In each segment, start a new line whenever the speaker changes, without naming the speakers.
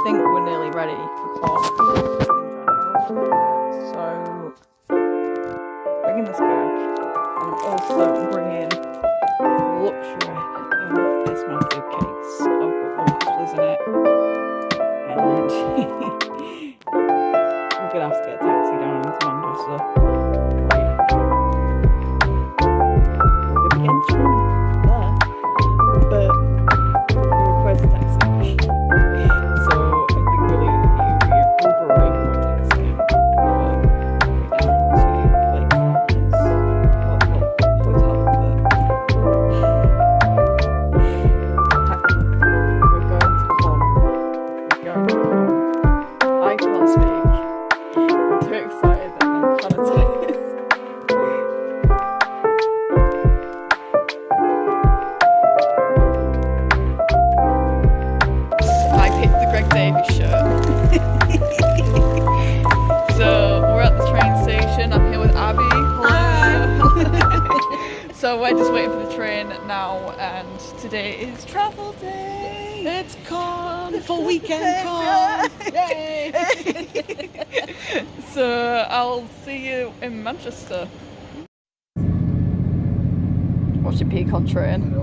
think we're nearly ready for class in general. So bringing this back and also bringing the luxury of this massive case. I've got more cosplays in it, and we're gonna have to get a taxi down into Manchester. We're gonna begin train there, but it requires a taxi. So I think we'll be Ubering or taxiing way down to like this hotel. We're going to come. I can't speak. I'm too excited and I'm kind of tired. I picked the Greg Davies shirt. So we're at the train station. I'm here with Abby. Hello. So we're just waiting for the train now, and today is travel day.
It's con for weekend con. Yay!
So I'll see you in Manchester. Watching Peacon train.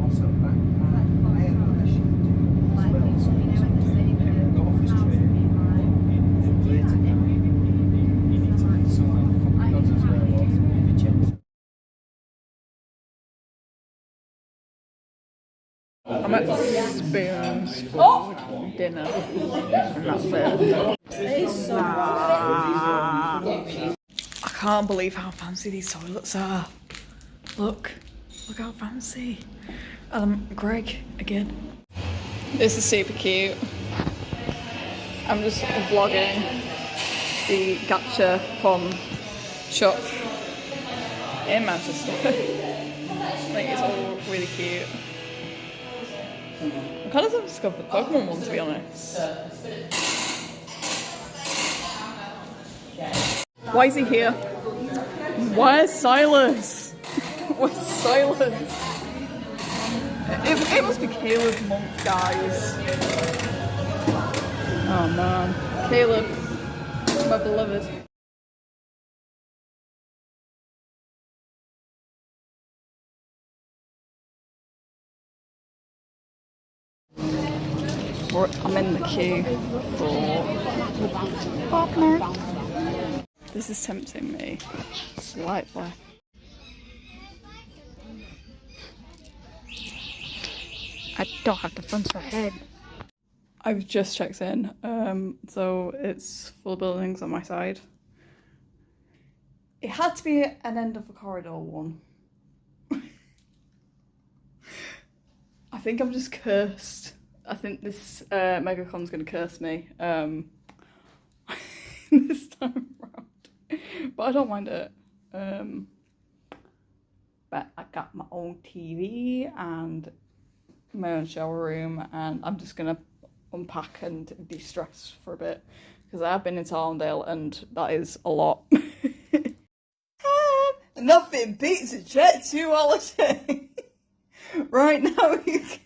I'm at Spoons for dinner, and that's it. I can't believe how fancy these toilets are. Look how fancy. Greg again. This is super cute. I'm just vlogging the gacha pom shop in Manchester. Like, it's all really cute. I'm kind of discovered the Pokemon one, to be honest. Why is he here? Where's Silas? Where's Silas? It must be Caleb's month, guys. Oh man. Caleb, my beloved. I'm in the queue for partner. This is tempting me slightly. I don't have the funds for a head. I've just checked in, so it's full buildings on my side. It had to be an end of the corridor one. I think I'm just cursed. I think this Megacon's gonna curse me this time around, but I don't mind it. But I got my own TV and my own shower room, and I'm just gonna unpack and de-stress for a bit because I have been in Tarndale and that is a lot. Nothing beats a Jet 2 holiday. Right now you can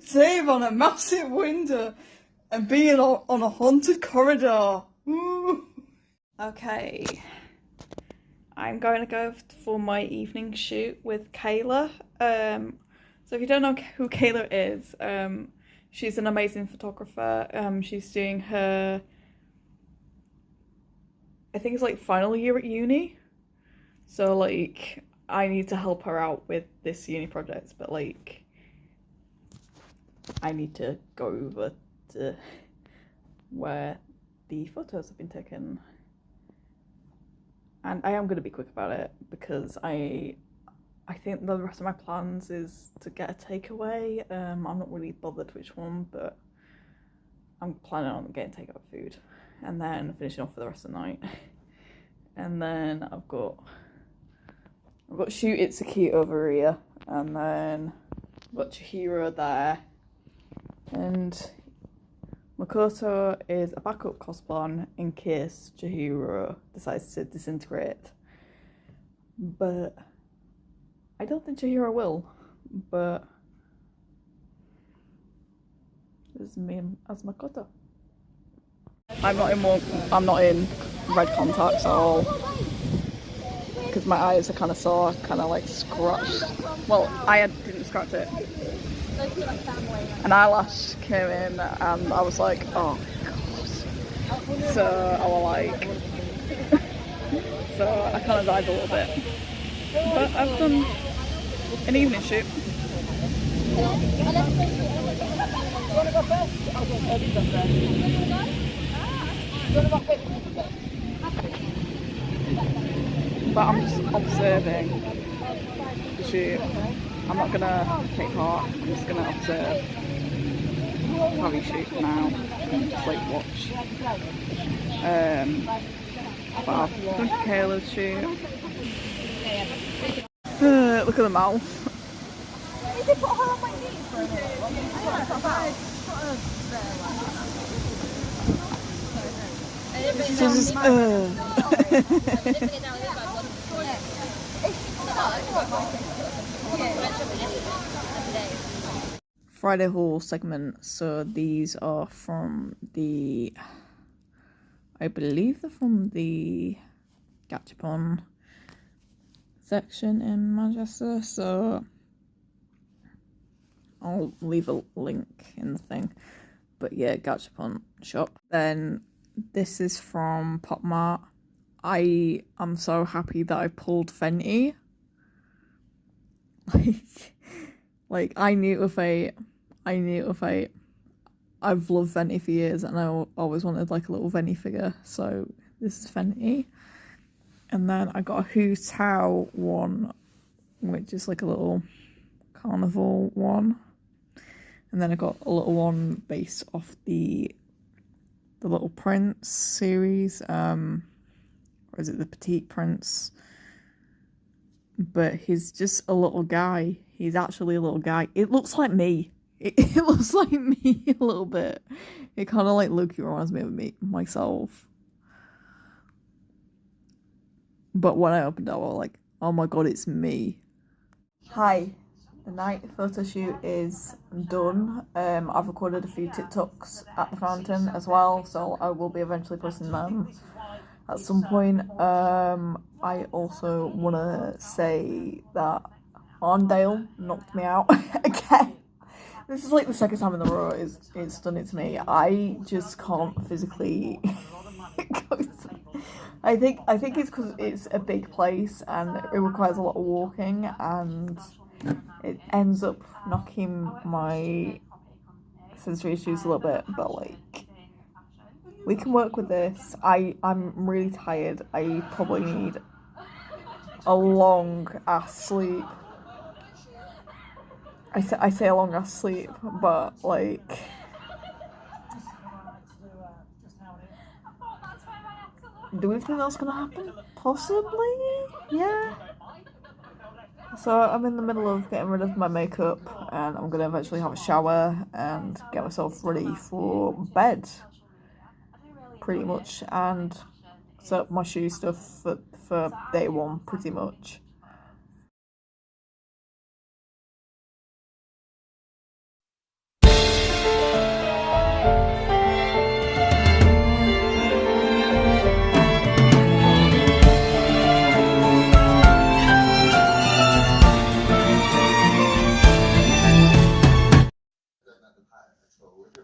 save on a massive window and be on a haunted corridor. Woo. Okay, I'm going to go for my evening shoot with Kayla. So if you don't know who Kayla is, she's an amazing photographer. She's doing her, I think it's like final year at uni. So like I need to help her out with this uni project, but like I need to go over to where the photos have been taken. And I am going to be quick about it because I think the rest of my plans is to get a takeaway. I'm not really bothered which one, but I'm planning on getting takeout food and then finishing off for the rest of the night. And then I've got Shoot Itsuki over here, and then I've got Chihiro there, and Makoto is a backup cosplay in case Chihiro decides to disintegrate. But I don't think Chihiro will, but there's me as Makoto. I'm not in red contacts at all because my eyes are kind of sore, kind of like scratched. Well, didn't scratch it. An eyelash came in and I was like, oh god. So I was like, so I kind of died a little bit. But I've done an evening shoot. But I'm just observing the shoot. I'm not gonna take part, I'm just gonna observe how you shoot for now and just like watch. But I've done Kayla's shoot. Look at the mouth. Just, Friday haul segment. So these are from the, I believe they're from the Gachapon section in Manchester. So I'll leave a link in the thing. But yeah, Gachapon shop. Then this is from Pop Mart. I am so happy that I pulled Fenty. Like I knew it was fate. I've loved Fenty for years and I always wanted like a little Fenty figure. So this is Fenty. And then I got a Hu Tao one, which is like a little carnival one. And then I got a little one based off the Little Prince series, or is it the Petite Prince? But he's just a little guy. He's actually a little guy. It looks like me. It looks like me a little bit. It kind of like Loki reminds me of myself. But when I opened it, I was like, oh my god, it's me. Hi. The night photo shoot is done. I've recorded a few TikToks at the fountain as well, so I will be eventually posting them at some point. I also want to say that Arndale knocked me out again. This is like the second time in a row it's done it to me. I just can't physically go through. I think it's because it's a big place and it requires a lot of walking and it ends up knocking my sensory issues a little bit, but like we can work with this. I'm really tired. I probably need a long ass sleep. I say a long ass sleep, but like do we think that's gonna happen? Possibly, yeah. So I'm in the middle of getting rid of my makeup and I'm going to eventually have a shower and get myself ready for bed, pretty much, and set up my shoe stuff for day one, pretty much.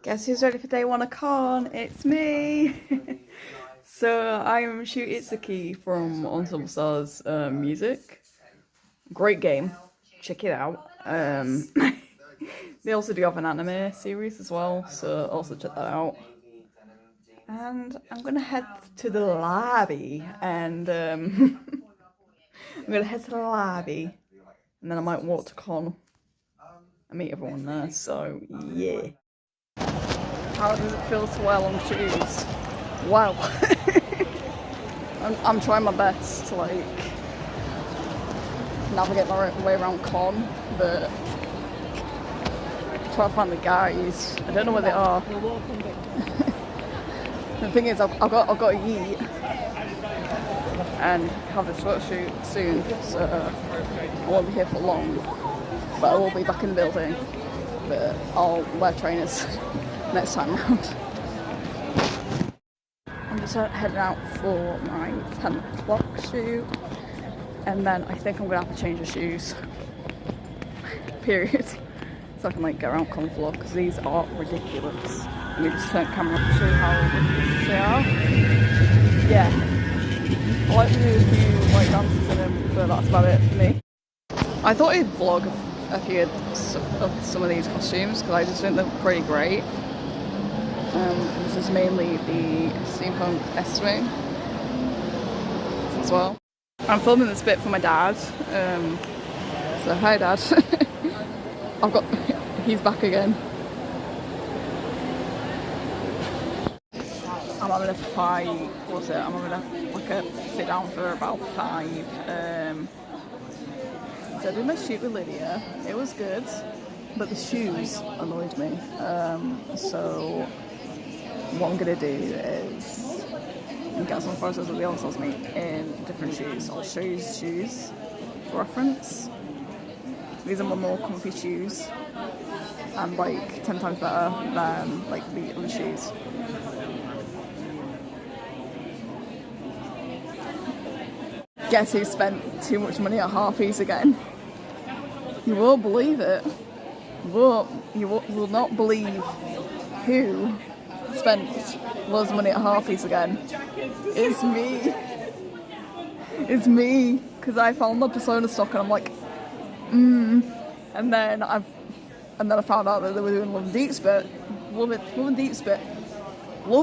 Guess who's ready for day one of con? It's me! So I'm Shu-Itsuki from Ensemble Stars Music. Great game, check it out. They also do have an anime series as well, so also check that out. And I'm gonna head to the lobby and and then I might walk to con and meet everyone there, so yeah. How does it feel to wear long shoes? Wow. I'm trying my best to like navigate my way around con, but try to find the guys. I don't know where they are. The thing is, I've got to eat and have this photo shoot soon, so I won't be here for long. But I will be back in the building. But I'll wear trainers next time round. just heading out for my 10 o'clock shoot, and then I think I'm gonna have to change the shoes. Period. So I can like get around comfortable, because these are ridiculous. Let me just turn the camera up to show you how ridiculous they are. Yeah. I like to do a few like dances in them, but that's about it for me. I thought I'd vlog a few of some of these costumes, because I just think they're pretty great. This is mainly the steampunk S-wing as well. I'm filming this bit for my dad. So hi Dad. He's back again. I'm having a fight. What's it? I'm having a sit down for about 5. So I did my shoot with Lydia. It was good, but the shoes annoyed me. So what I'm gonna do is get some photos of the enstarsmeetsuk meet in different shoes. I'll show you the shoes for reference. These are my more comfy shoes, and like 10 times better than like the other shoes. Guess who spent too much money at Harpys again? You won't believe it. You will not believe who spent loads of money at Harpys again. It's me. It's me, because I found the Persona stock and I'm like, and then I found out that they were doing Love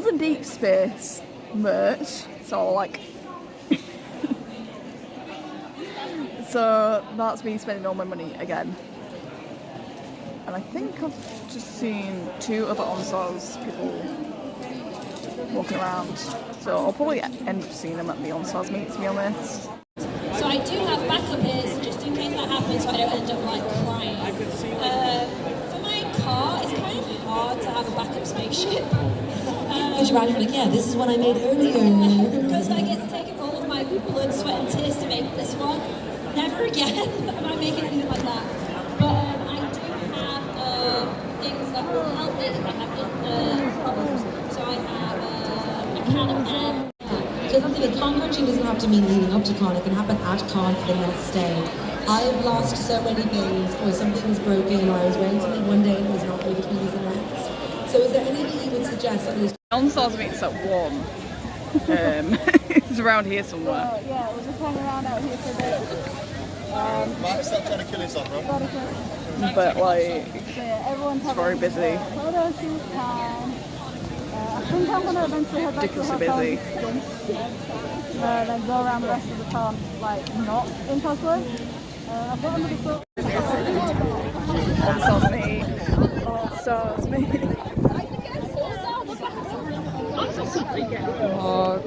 and Deep Space merch. So like, so that's me spending all my money again. And I think I've just seen 2 other enstars people walking around. So I'll probably end up seeing them at the enstars meet, to be honest.
So I do have backup ears just in case that happens, so I don't end up like crying. For my car, it's kind of hard to have a backup spaceship.
Because you're like, yeah, this is what I made earlier.
Because like it's taken all of my blood, sweat and tears to make this one. Never again am I making anything like that. But I do have things that will help me if I have problems. So I have a can of air.
So that's the thing, con crunching doesn't have to mean leading up to con, it can happen at con for the next day. I've lost so many things, or something was broken, or I was wearing something one day and it was not going to be the next. So is there anything you would suggest that was...
Enstars meets at 1. It's around here somewhere.
Yeah, we'll just hang around out here for a bit.
Mark, stop trying to kill himself, bro.
But like,
yeah, everyone's
it's very busy.
Photo shoot time. I think I'm going to eventually head back to the
Ridiculously
hotel.
busy.
Then go around the rest of the town, like, not in cosplay. I've got another photo. Enstars meet.
Vlog.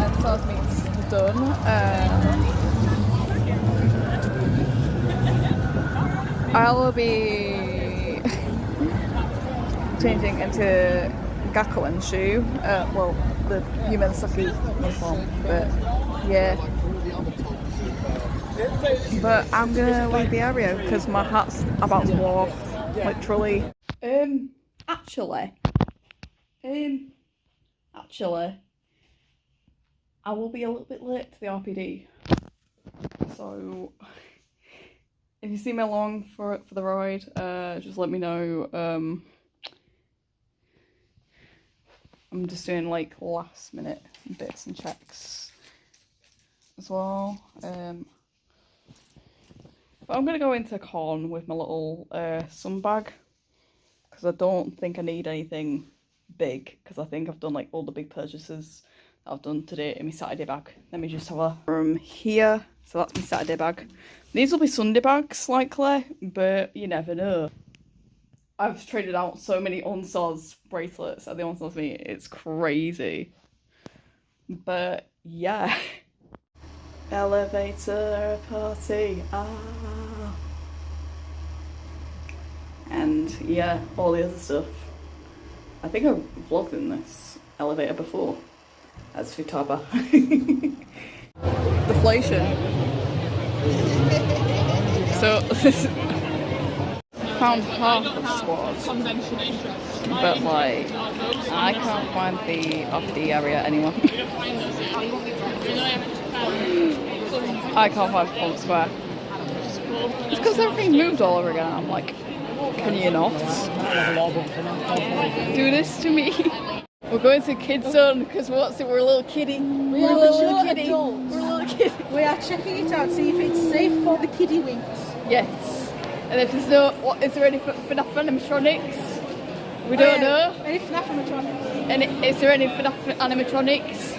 Enstars meets done. I'll be changing into Gakko shoe. Well, the human Saki uniform, but yeah. But I'm gonna leave the area because my hat's about to blow off, literally. Actually, I will be a little bit late to the RPD. So, if you see me along for the ride, just let me know. I'm just doing like last minute bits and checks as well. But I'm gonna go into con with my little sun bag because I don't think I need anything big because I think I've done like all the big purchases that I've done today in my Saturday bag. Let me just have a from here. So that's my Saturday bag. These will be Sunday bags likely, but you never know. I've traded out so many Unsoz bracelets at the Unsoz meet. It's crazy. But yeah. Elevator party. And yeah, all the other stuff. I think I've vlogged in this elevator before as Futaba. Deflation. So found half the squad, but like I can't find the RPD area anymore. I can't find Front Square. It's because everything moved all over again. I'm like, can you not do this to me? We're going to Kids Zone because what's it? We're a little kiddie. We're a little kiddie. We're a little kiddie.
We are checking it out, see if it's safe for the kiddie winks.
Yes. And if there's no, what is there any FNAF animatronics? We don't know.
Any FNAF animatronics?
And is there any FNAF animatronics?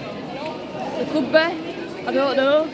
There could be. I don't know.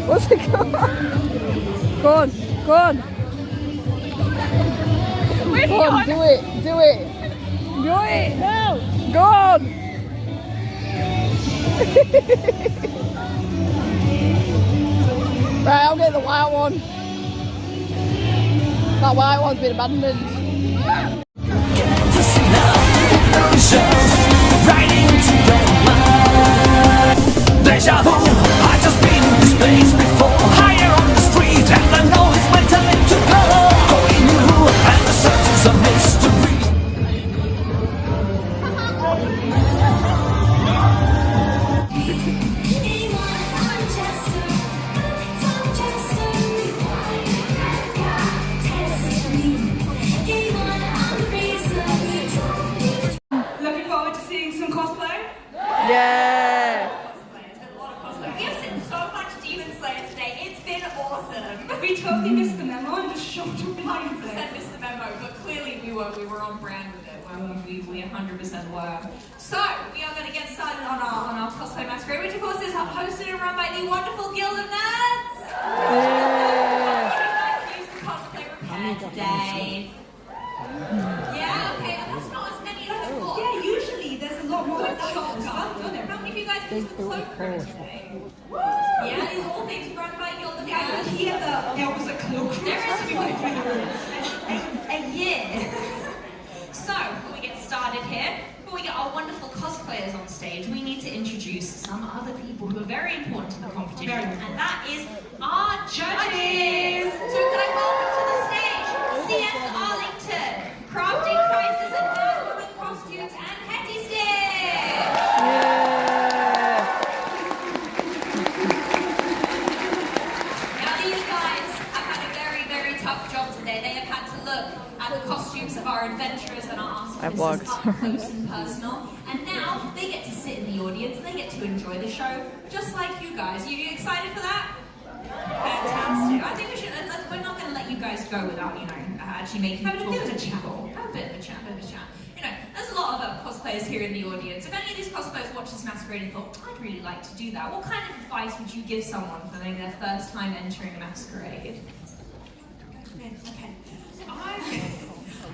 What's it called? Go on, go on. Go on, do it, do it. Do it. No. Go on. Right, I'll get the white one. That white one's been abandoned.
Deja vu, I've just been in this place before. Higher on the street, and I know it's my time to go. Going new, and the search is a mystery.
Looking forward to seeing some cosplay?
Yeah.
We totally missed the memo and just showed up behind it.
Missed the memo, but clearly we were on brand with it. We 100% were. So we are going to get started on our cosplay masquerade, which of course is hosted and run by the wonderful Guild of Nerds. Use the cosplay repair today. Yeah, okay, that's not as many as I thought.
Yeah, usually there's a lot more shops.
How many of you guys use the cloakroom today? Yeah, these are all things run by Guild of Nerds.
Yeah, here there was a cloakroom.
There is a year. So, before we get started here, before we get our wonderful cosplayers on stage, we need to introduce some other people who are very important to the competition, and that is our judges. So can I welcome to the stage CS Arlington, crafting prizes and handling costumes, and Hetty Stick. Of our adventurers and our artists up close and personal, and now they get to sit in the audience, they get to enjoy the show just like you guys. Are you excited for that? Fantastic. I think we should, we're not going to let you guys go without, actually making a bit of a chat. Have a bit of a chat. There's a lot of cosplayers here in the audience. If any of these cosplayers watch this masquerade and thought, I'd really like to do that, what kind of advice would you give someone for their first time entering a masquerade? Okay.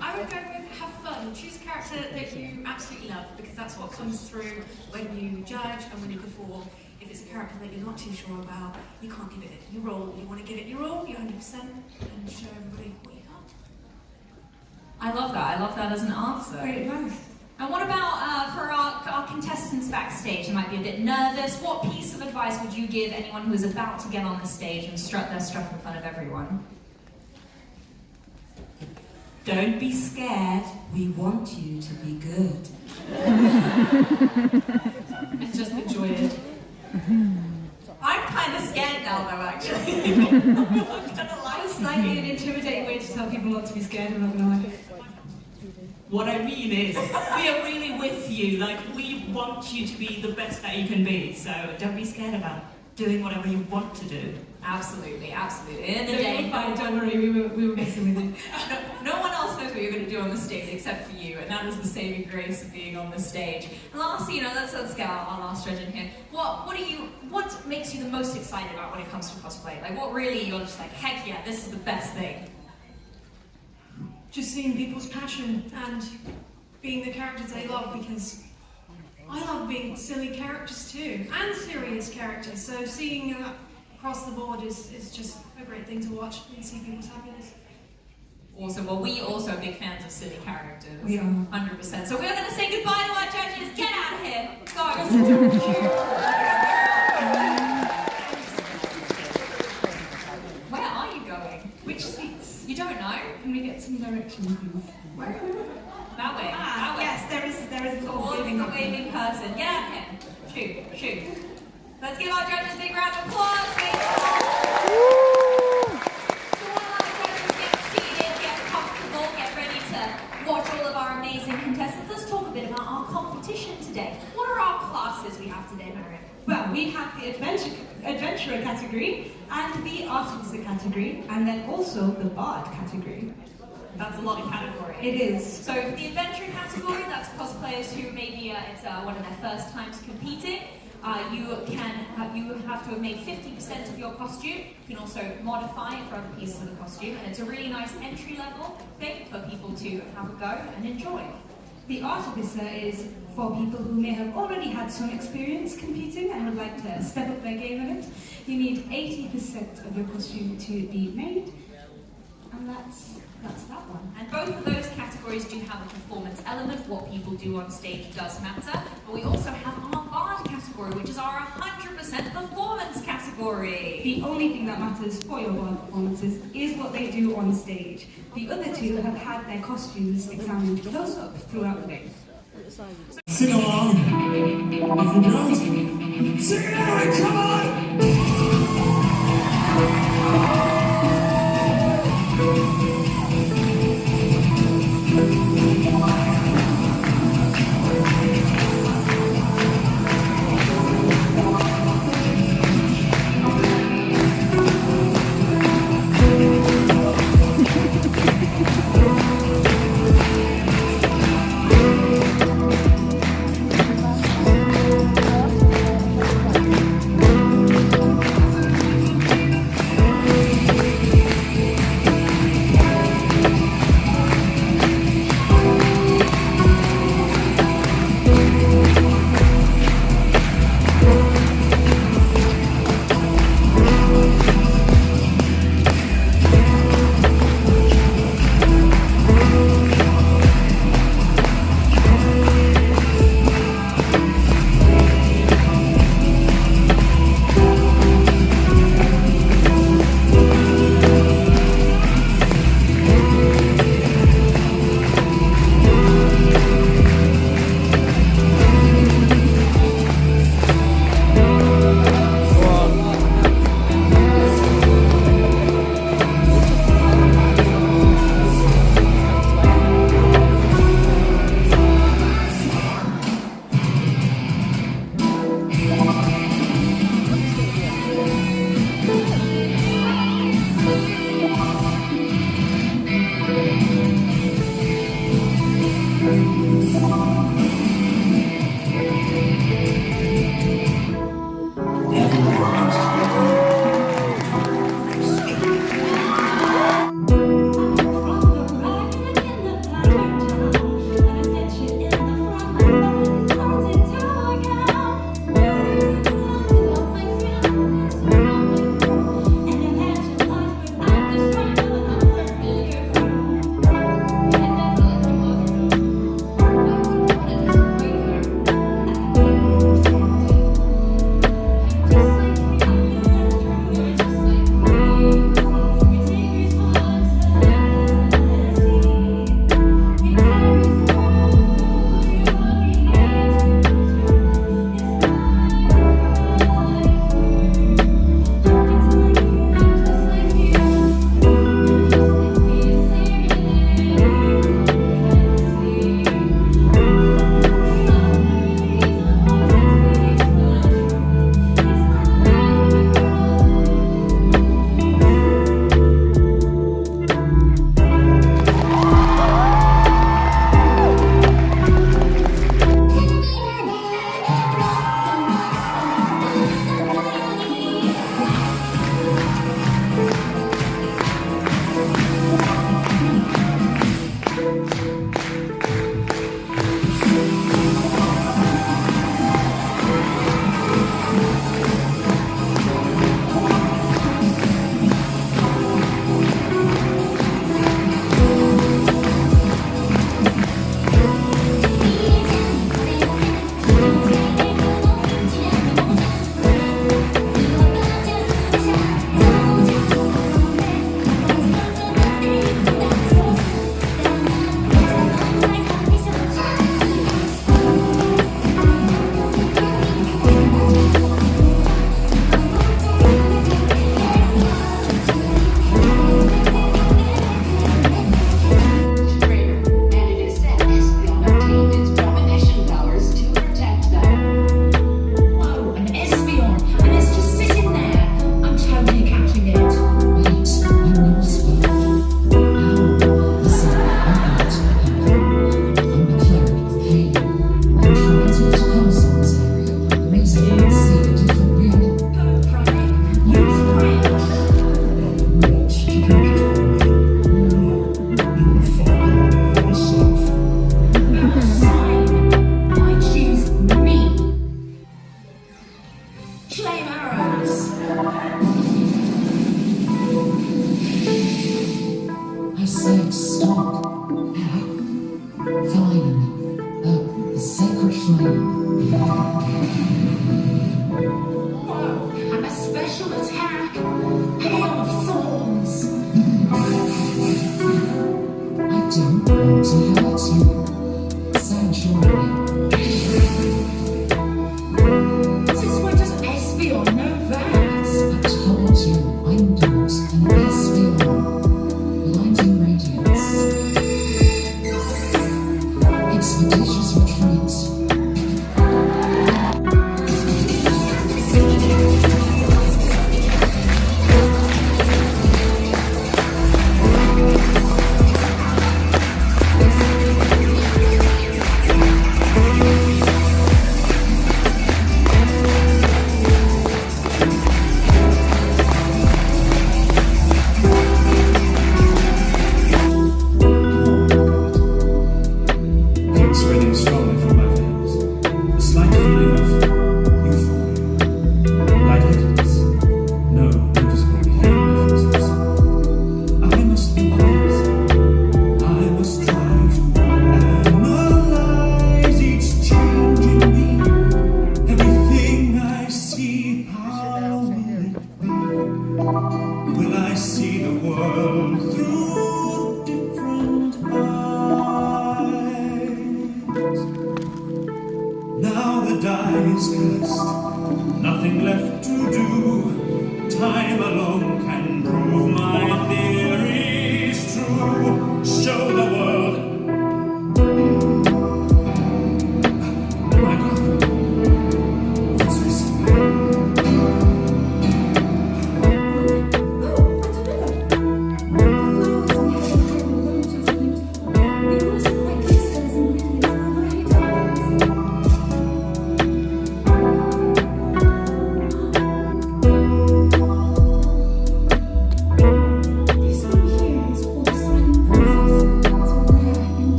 I would go with have fun. Choose a character that you absolutely love, because that's what comes through when you judge and when you perform. If it's a character that you're not too sure about, you can't give it your all. You want to give it your all, your 100%, and show everybody what you got.
I love that. I love that as an answer.
Very nice.
And what about for our contestants backstage who might be a bit nervous? What piece of advice would you give anyone who is about to get on the stage and strut their stuff in front of everyone?
Don't be scared. We want you to be good.
And just enjoy it. I'm kind of scared now, though, actually. I'm gonna lie.
It's slightly an intimidating way to tell people not to be scared, I'm not gonna lie.
What I mean is, we are really with you. Like, we want you to be the best that you can be. So don't be scared about doing whatever you want to do.
Absolutely, absolutely. In the
No,
day,
you're fine, don't worry, we were messing with you.
no one else knows what you're going to do on the stage except for you, and that is the saving grace of being on the stage. And lastly, let's get our last judge in here. What makes you the most excited about when it comes to cosplay? Like, what really you're just like, heck yeah, this is the best thing?
Just seeing people's passion and being the characters they love, because I love being silly characters too, and serious characters, so seeing across the board is just a great thing to watch and see people's happiness.
Awesome. Well, we also are big fans of silly characters.
We are.
100%. So we're going to say goodbye to our judges. Get out of here. Go. Where are you going?
Which seats?
You don't know?
Can we get some direction, please?
That way. That way.
Yes, there is a little
Towards
waving
the
up.
waving person. Get out of here. Shoot. Let's give our judges a big round of applause. So while our judges get seated, get comfortable, get ready to watch all of our amazing contestants, let's talk a bit about our competition today. What are our classes we have today, Marion?
Well, we have the adventurer category and the artificer category, and then also the bard category.
That's a lot of categories.
It is.
So for the adventure category, that's cosplayers who maybe it's one of their first times competing. You have to have made 50% of your costume. You can also modify it for other pieces of the costume, and it's a really nice entry-level thing for people to have a go and enjoy.
The artificer is for people who may have already had some experience competing and would like to step up their game a bit. You need 80% of your costume to be made, and that's that one.
And both of those categories do have a performance element. What people do on stage does matter. But we also have our bard category, which is our 100% performance category.
The only thing that matters for your bard performances is what they do on stage. The other two have had their costumes examined close up throughout the day.
Sing along. If you don't, sing it out, come on!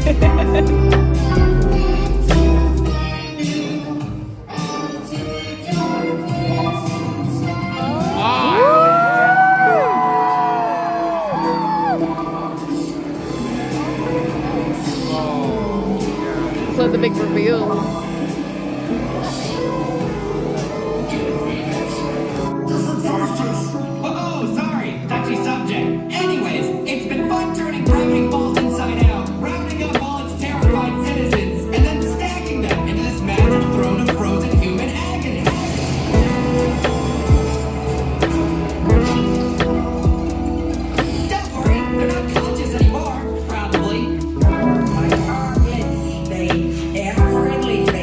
It's like the big reveal.
Oh, sorry, touchy subject. Anyways, it's been fun turning gravity balls inside out, rounding up all its terrified citizens, and then stacking them into this magic throne of frozen human agony. Don't worry, they're not conscious anymore, probably. My targets, they have friendly faces.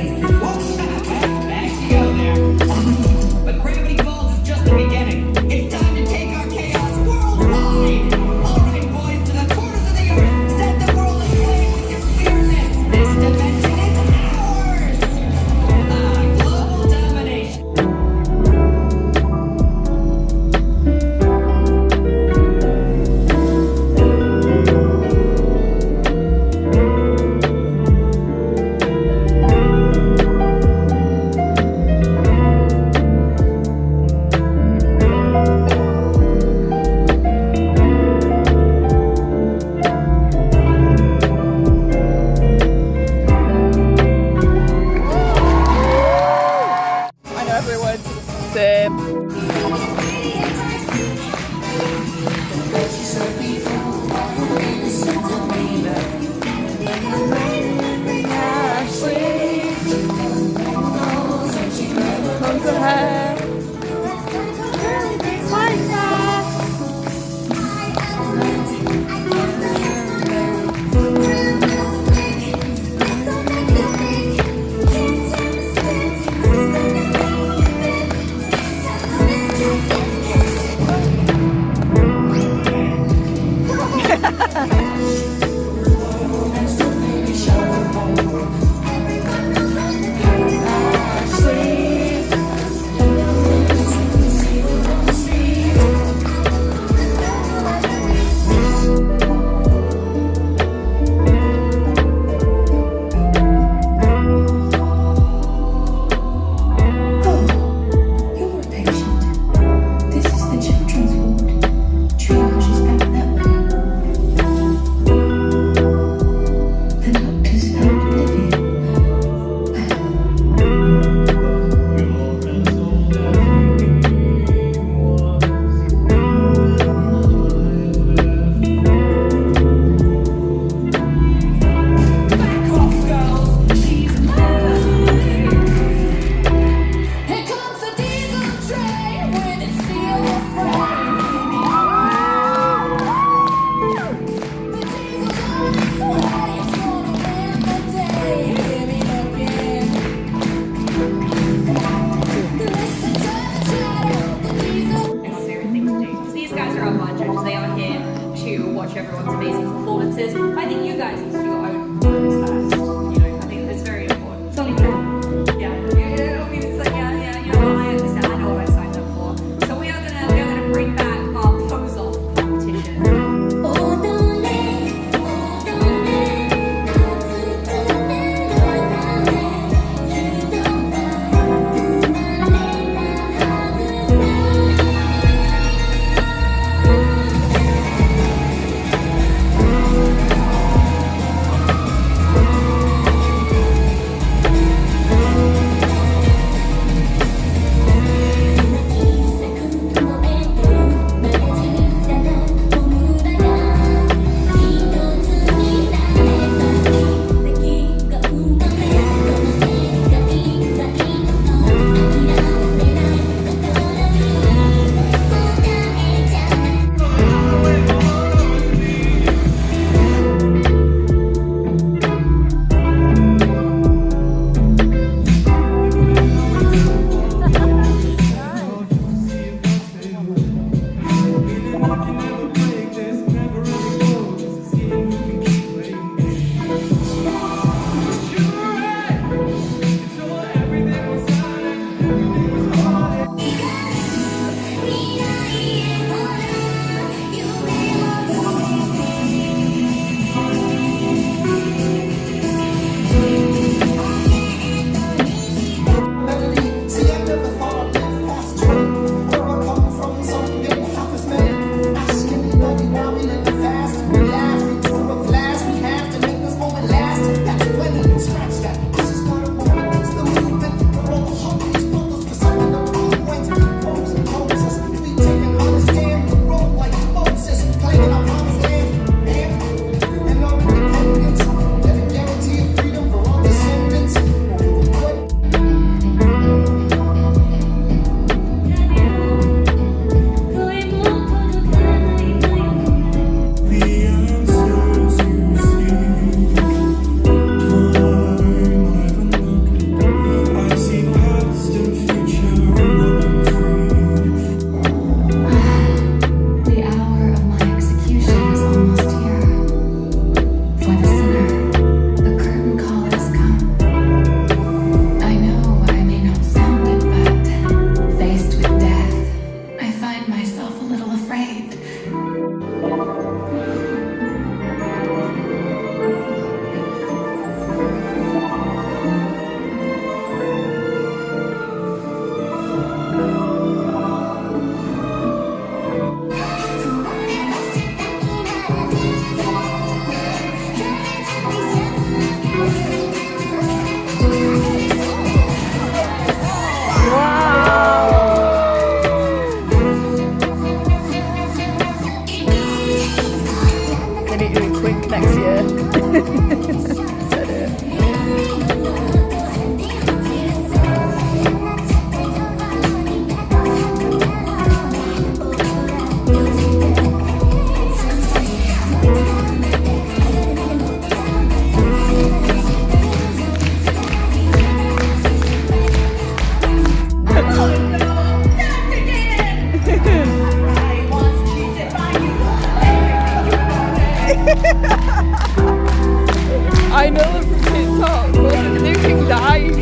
I know them from TikTok, but the new king dies.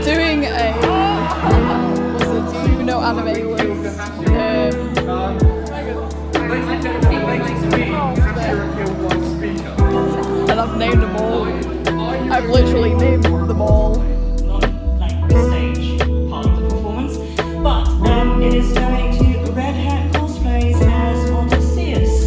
Doing a do you even know anime was and I've named them all. I've literally named them all.
Not like the stage part of the performance, but it is going to Red Hat Cosplays as Odysseus.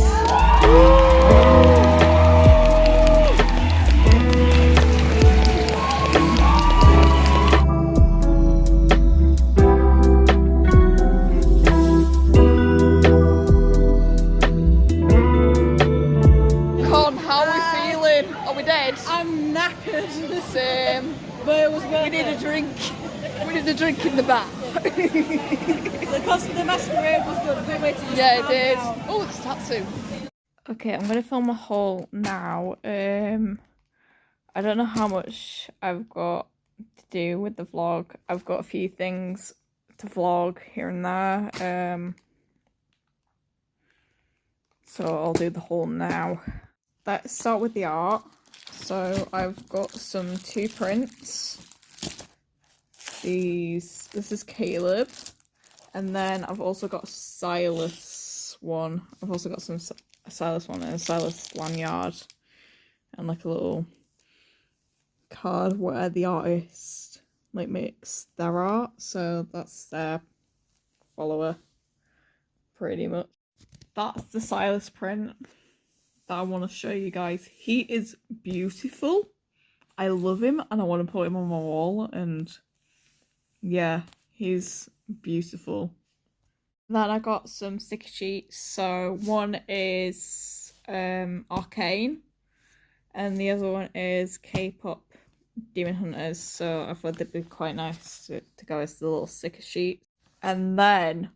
Are we dead?
I'm knackered.
Same.
But it was worth
We need
it.
a drink. We need a drink in the back.
The masquerade was good. A good way to just
Yeah, it
calm
did.
down.
Oh, it's tattoo. Okay, I'm gonna film a haul now. I don't know how much I've got to do with the vlog. I've got a few things to vlog here and there. So I'll do the haul now. Let's start with the art. So I've got some 2 prints. This is Caleb, and then I've also got Silas one. I've also got a Silas one and a Silas lanyard, and like a little card where the artist like makes their art. So that's their follower, pretty much. That's the Silas print that I want to show you guys. He is beautiful. I love him and I want to put him on my wall, and yeah, he's beautiful. Then I got some sticker sheets. So one is Arcane and the other one is K-pop Demon Hunters. So I thought they'd be quite nice to go as the little sticker sheet. And then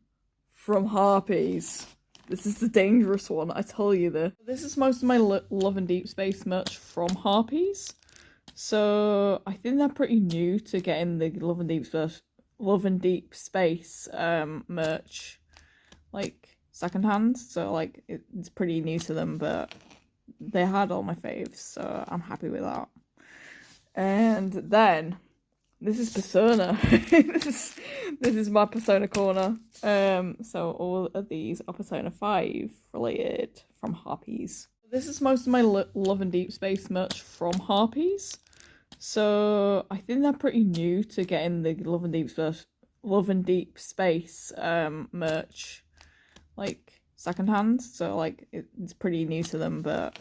from Harpys, this is the dangerous one, I tell you this. This is most of my Love and Deep Space merch from Harpys. So I think they're pretty new to getting the Love and Deep Space merch, like secondhand. So like it's pretty new to them, but they had all my faves, so I'm happy with that. And then this is Persona. this is my Persona corner. So all of these are Persona 5 related from Harpys. This is most of my Love and Deep Space merch from Harpys. So I think they're pretty new to getting the Love and Deep Space merch, like secondhand. So like it's pretty new to them, but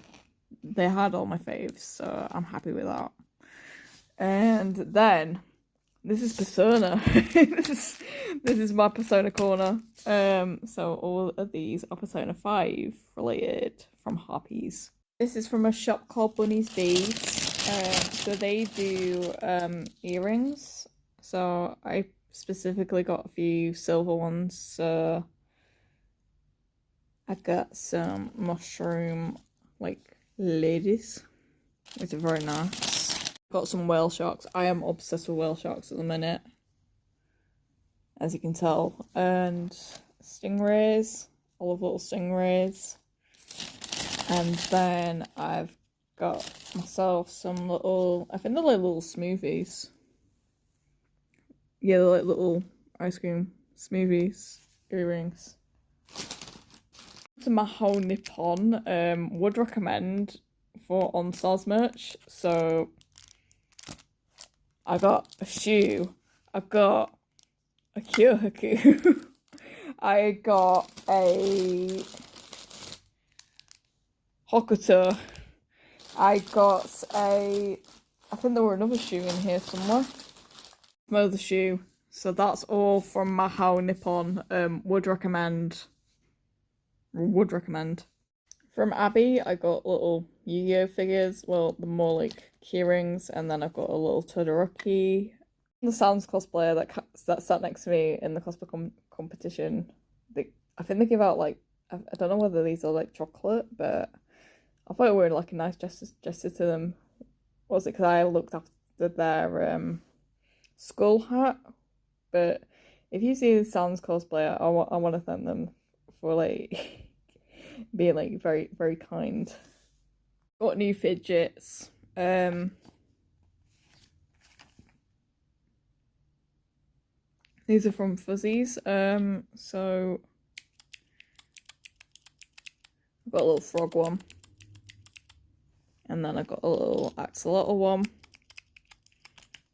they had all my faves, so I'm happy with that. And then this is Persona. this is my Persona corner. So all of these are Persona 5 related from Harpys. This is from a shop called Bunny's Beads. So they do earrings. So I specifically got a few silver ones. So I got some mushroom like ladies, which are very nice. Got some whale sharks. I am obsessed with whale sharks at the minute, as you can tell. And stingrays, all of little stingrays. And then I've got myself some little, I think they're like little smoothies. Yeah, they're like little ice cream smoothies, earrings. To my whole Nippon, would recommend for enstars merch. So I got a shoe, I got a kyohaku, I got a hokuto, I got a, I think there were another shoe in here somewhere, another shoe. So that's all from Mahou Nippon. Would recommend. From Abby, I got little Yu-Gi-Oh figures, well, the more like keyrings, and then I've got a little Todoroki. The Sounds cosplayer that sat next to me in the cosplay competition, I think they give out like, I don't know whether these are like chocolate, but I thought it were like a nice gesture to them. What was it? Because I looked after their skull hat. But if you see the Sounds cosplayer, I want to thank them for like being like very, very kind. Got new fidgets. These are from Fuzzies. So I've got a little frog one. And then I've got a little axolotl one.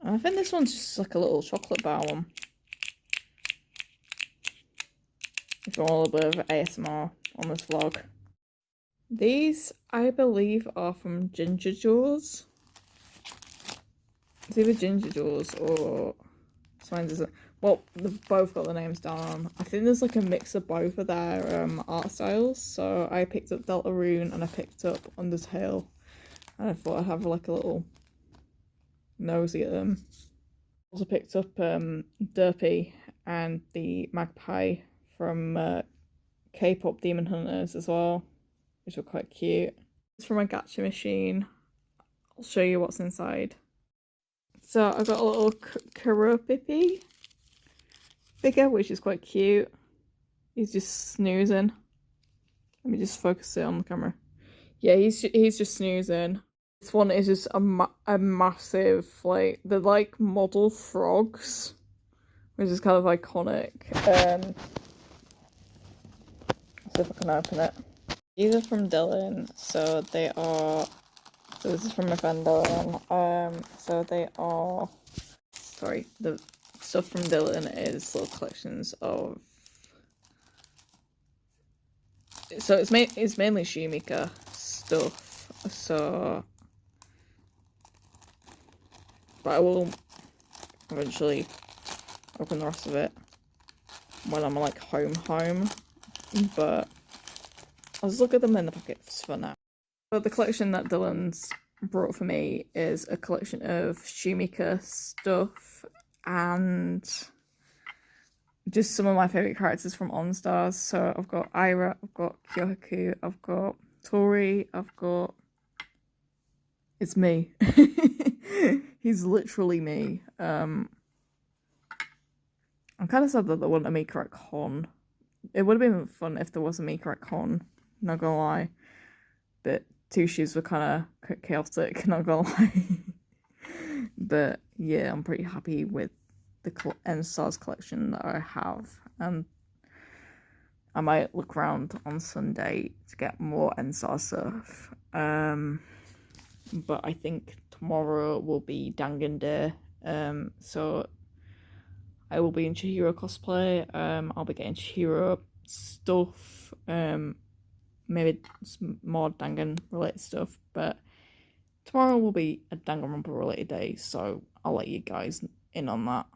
And I think this one's just like a little chocolate bar one. If you want a little bit of ASMR on this vlog. These, I believe, are from Gingerjaws. It's either Gingerjaws or Swinedesigns. Well, they've both got the names down. I think there's like a mix of both of their art styles. So I picked up Deltarune and I picked up Undertale. And I thought I'd have like a little nosy at them. Also picked up Derpy and the Magpie from K-pop Demon Hunters as well, which were quite cute. It's from a gacha machine. I'll show you what's inside. So I got a little Kuropipi figure, which is quite cute. He's just snoozing. Let me just focus it on the camera. Yeah, he's just snoozing. This one is just a massive, like, they're like model frogs, which is kind of iconic. Let's see if I can open it. These are from Dylan, so they are, so this is from my friend Dylan. So they are, sorry, the stuff from Dylan is little collections of, so it's mainly Shumika stuff, so, but I will eventually open the rest of it when I'm like home, but I'll just look at them in the packets for now. But the collection that Dylan's brought for me is a collection of Shumika stuff and just some of my favourite characters from OnStars. So I've got Ira, I've got Kyohaku, I've got Tori, I've got... It's me. He's literally me. I'm kind of sad that there wasn't a Mika at con. It would have been fun if there was a Mika at con, not gonna lie. But two shoes were kind of chaotic, not gonna lie. But yeah, I'm pretty happy with the enstars collection that I have. And I might look around on Sunday to get more enstars stuff. But I think tomorrow will be Dangan Day. So I will be in Chihiro cosplay. I'll be getting Chihiro stuff. Maybe some more Dangan related stuff. But tomorrow will be a Danganronpa related day, so I'll let you guys in on that.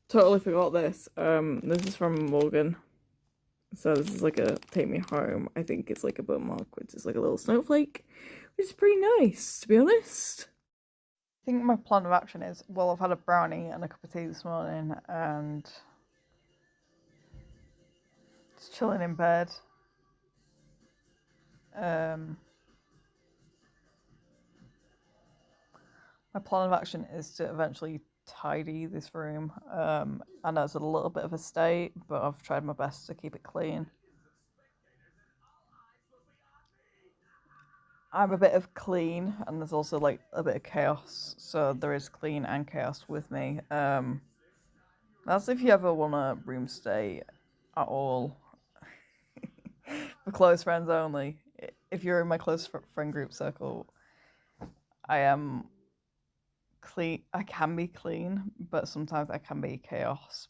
Totally forgot this. This is from Morgan. So this is like a take me home. I think it's like a bookmark, which is like a little snowflake, which is pretty nice, to be honest. I think my plan of action is, well, I've had a brownie and a cup of tea this morning and just chilling in bed. My plan of action is to eventually tidy this room. I know it's a little bit of a state, but I've tried my best to keep it clean. I'm a bit of clean, and there's also like a bit of chaos, so there is clean and chaos with me. That's if you ever want a room stay at all. For close friends only. If you're in my close friend group circle, I am clean. I can be clean, but sometimes I can be chaos.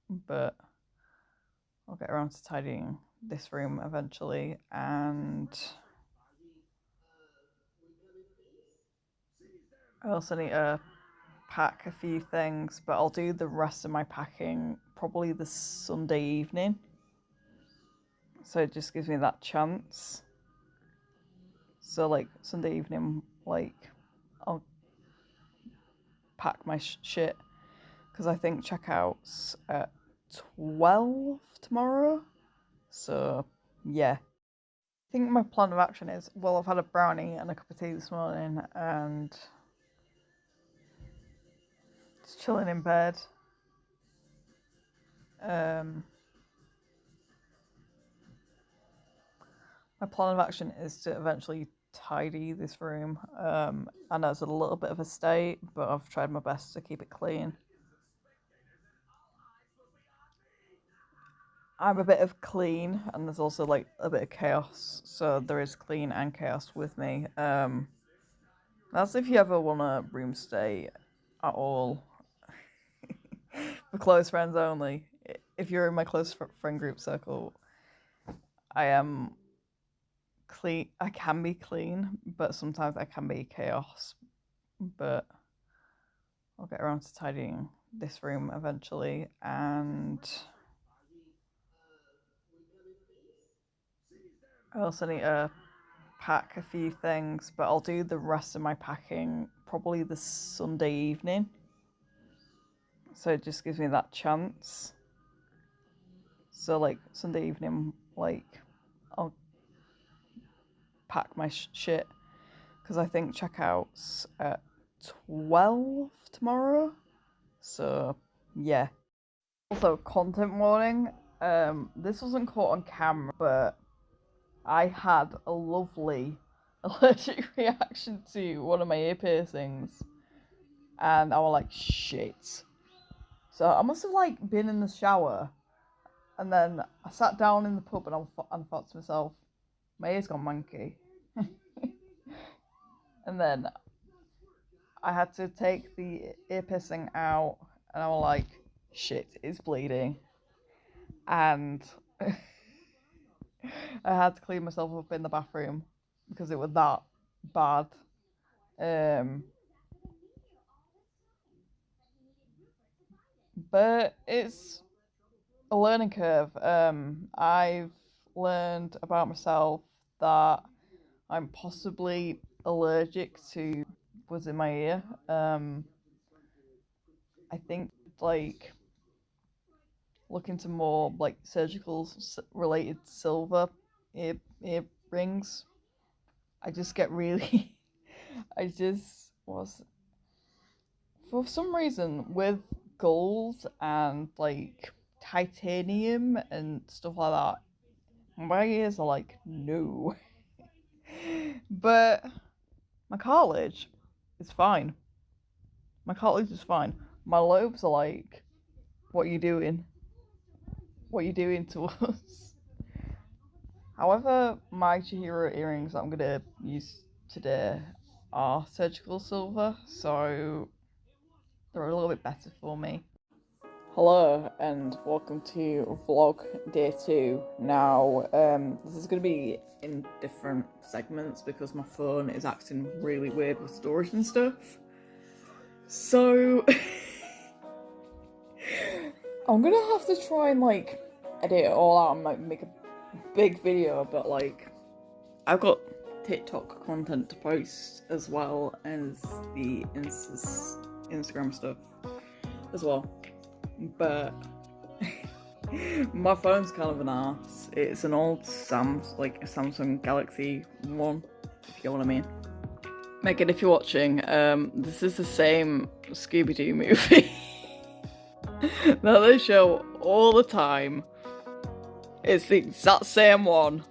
But I'll get around to tidying this room eventually, and I also need to pack a few things, but I'll do the rest of my packing probably this Sunday evening. So it just gives me that chance. So like Sunday evening, like I'll pack my shit, because I think checkout's at 12 tomorrow. So yeah. I think my plan of action is, well, I've had a brownie and a cup of tea this morning and just chilling in bed. My plan of action is to eventually tidy this room. I know it's a little bit of a state, but I've tried my best to keep it clean. I'm a bit of clean, and there's also like a bit of chaos, so there is clean and chaos with me. That's if you ever want a room stay at all. For close friends only. If you're in my close friend group circle, I am clean. I can be clean, but sometimes I can be chaos. But I'll get around to tidying this room eventually, and I also need to pack a few things, but I'll do the rest of my packing probably this Sunday evening. So it just gives me that chance. So like Sunday evening, like I'll pack my shit, because I think checkout's at 12 tomorrow. So yeah. Also, content warning. This wasn't caught on camera, but I had a lovely allergic reaction to one of my ear piercings, and I was like, shit. So I must have like been in the shower, and then I sat down in the pub and I thought to myself, my ear's gone manky. And then I had to take the ear piercing out, and I was like, shit, it's bleeding. And I had to clean myself up in the bathroom because it was that bad. But it's a learning curve. I've learned about myself that I'm possibly allergic to what's in my ear. I think like look into more like surgical related silver earrings. I just get really for some reason with gold and like titanium and stuff like that, my ears are like, no. But my cartilage is fine. My cartilage is fine. My lobes are like, what are you doing? What are you doing to us? However, my Chihiro earrings that I'm gonna use today are surgical silver, so they're a little bit better for me. Hello and welcome to vlog day 2. Now, this is going to be in different segments because my phone is acting really weird with storage and stuff. So, I'm going to have to try and like edit it all out and like make a big video, but like, I've got TikTok content to post as well as the Instagram stuff as well. But my phone's kind of an arse. It's an old Samsung Galaxy 1, if you get what I mean. Megan, if you're watching, this is the same Scooby-Doo movie that they show all the time. It's the exact same one.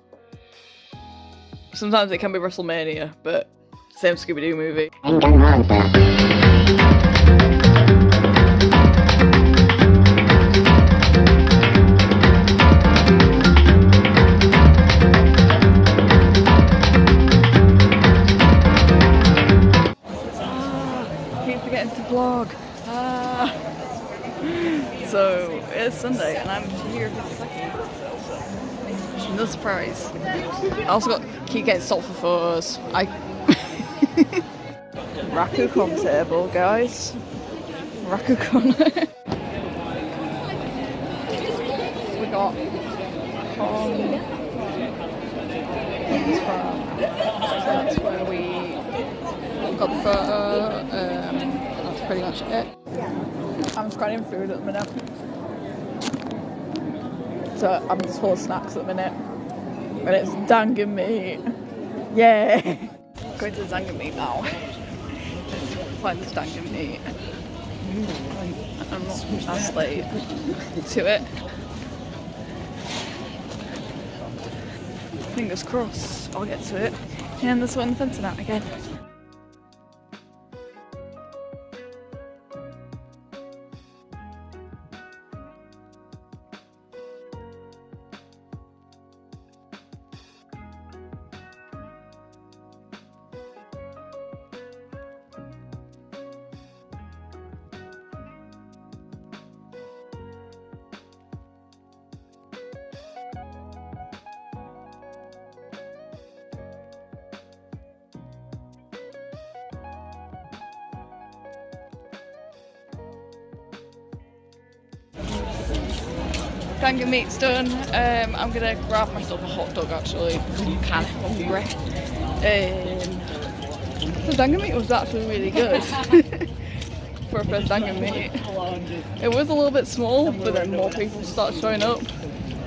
Sometimes it can be WrestleMania, but same Scooby-Doo movie. Vlog. So it's Sunday and I'm here for the second. No surprise. I also keep getting stopped for photos. Rakukon table, guys. Rakukon. We got that's where we got the photo. Pretty much it. I'm scanning food at the minute. So I'm just full of snacks at the minute. And it's dangan meat. Yeah! Going to the dangan meat now. Find this dangan meat. I'm not as late to it. Fingers crossed I'll get to it. And there's one fencing out again. Dangan meat's done. I'm gonna grab myself a hot dog actually, because I'm kind of hungry. The dangan meat was actually really good for a first dangan meat. It was a little bit small, but then more people started showing up,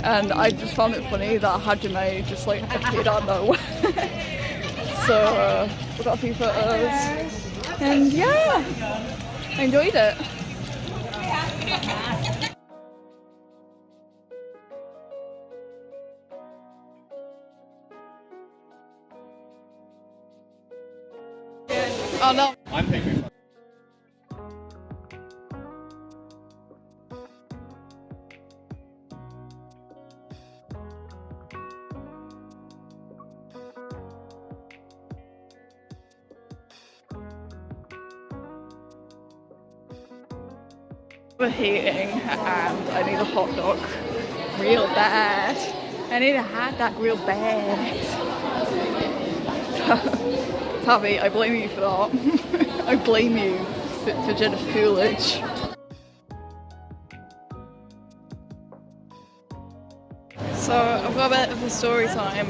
and I just found it funny that Hajime just like appeared out of nowhere. So we got a few photos, and yeah, I enjoyed it. Oh no. I'm picking. Overheating and I need a hot dog real bad. I need a hot dog real bad. Tabby, I blame you for that. I blame you for Jennifer Coolidge. So I've got a bit of a story time.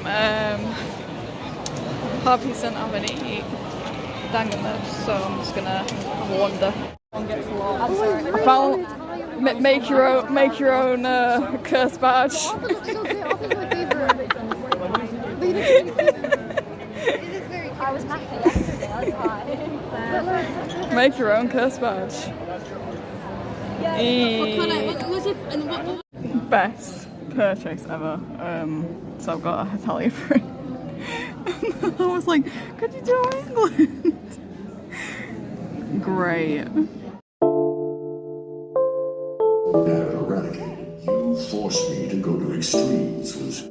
Harpys don't have any dangan, so I'm just gonna have a wander. I found Make your own curse badge.
I was happy yesterday, I was high.
Make your own curse badge.
What was it? And what?
Best purchase ever. So I've got a Hetalia for it. And I was like, could you do England? Great.
Now, Renegade, you forced me to go to extremes was...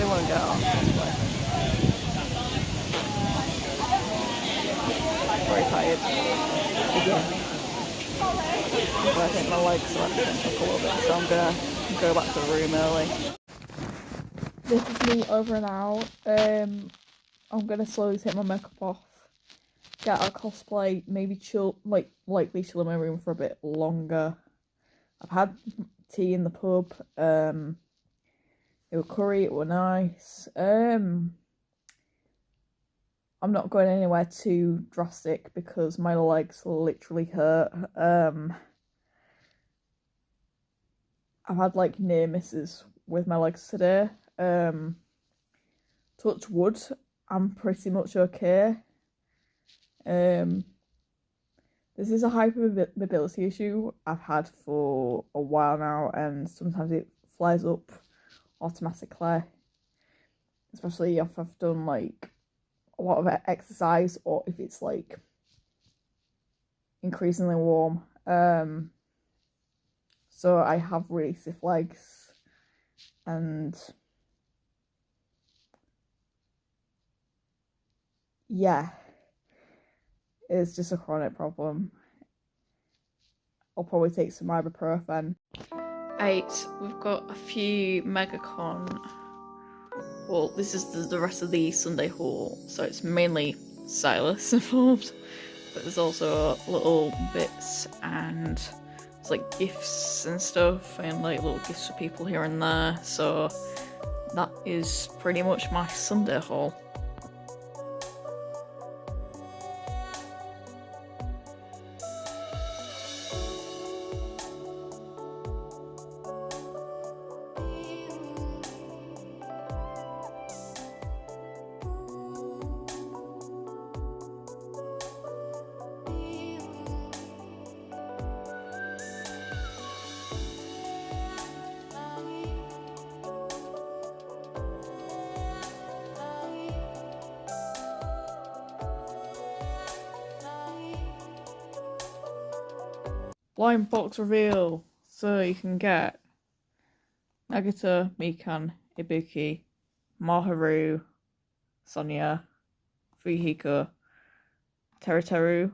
really want to get on cosplay. Very tired. Again. But I think my legs are acting up a little bit, so I'm gonna go back to the room early. This is me over and out. I'm gonna slowly take my makeup off, get a cosplay, maybe chill, likely chill in my room for a bit longer. I've had tea in the pub. It was curry, it was nice. I'm not going anywhere too drastic because my legs literally hurt. I've had like near misses with my legs today. Touch wood, I'm pretty much okay. This is a hypermobility issue I've had for a while now, and sometimes it flares up automatically, especially if I've done like a lot of exercise or if it's like increasingly warm. So I have really stiff legs, and yeah, it's just a chronic problem. I'll probably take some ibuprofen. 8, we've got a few Megacon. Well, this is the rest of the Sunday haul, so it's mainly stylists involved, but there's also little bits and it's like gifts and stuff, and like little gifts for people here and there. So that is pretty much my Sunday haul. Blind box reveal. So you can get Nagata, Mikan, Ibuki, Maharu, Sonia, Fuhiko, Teruteru,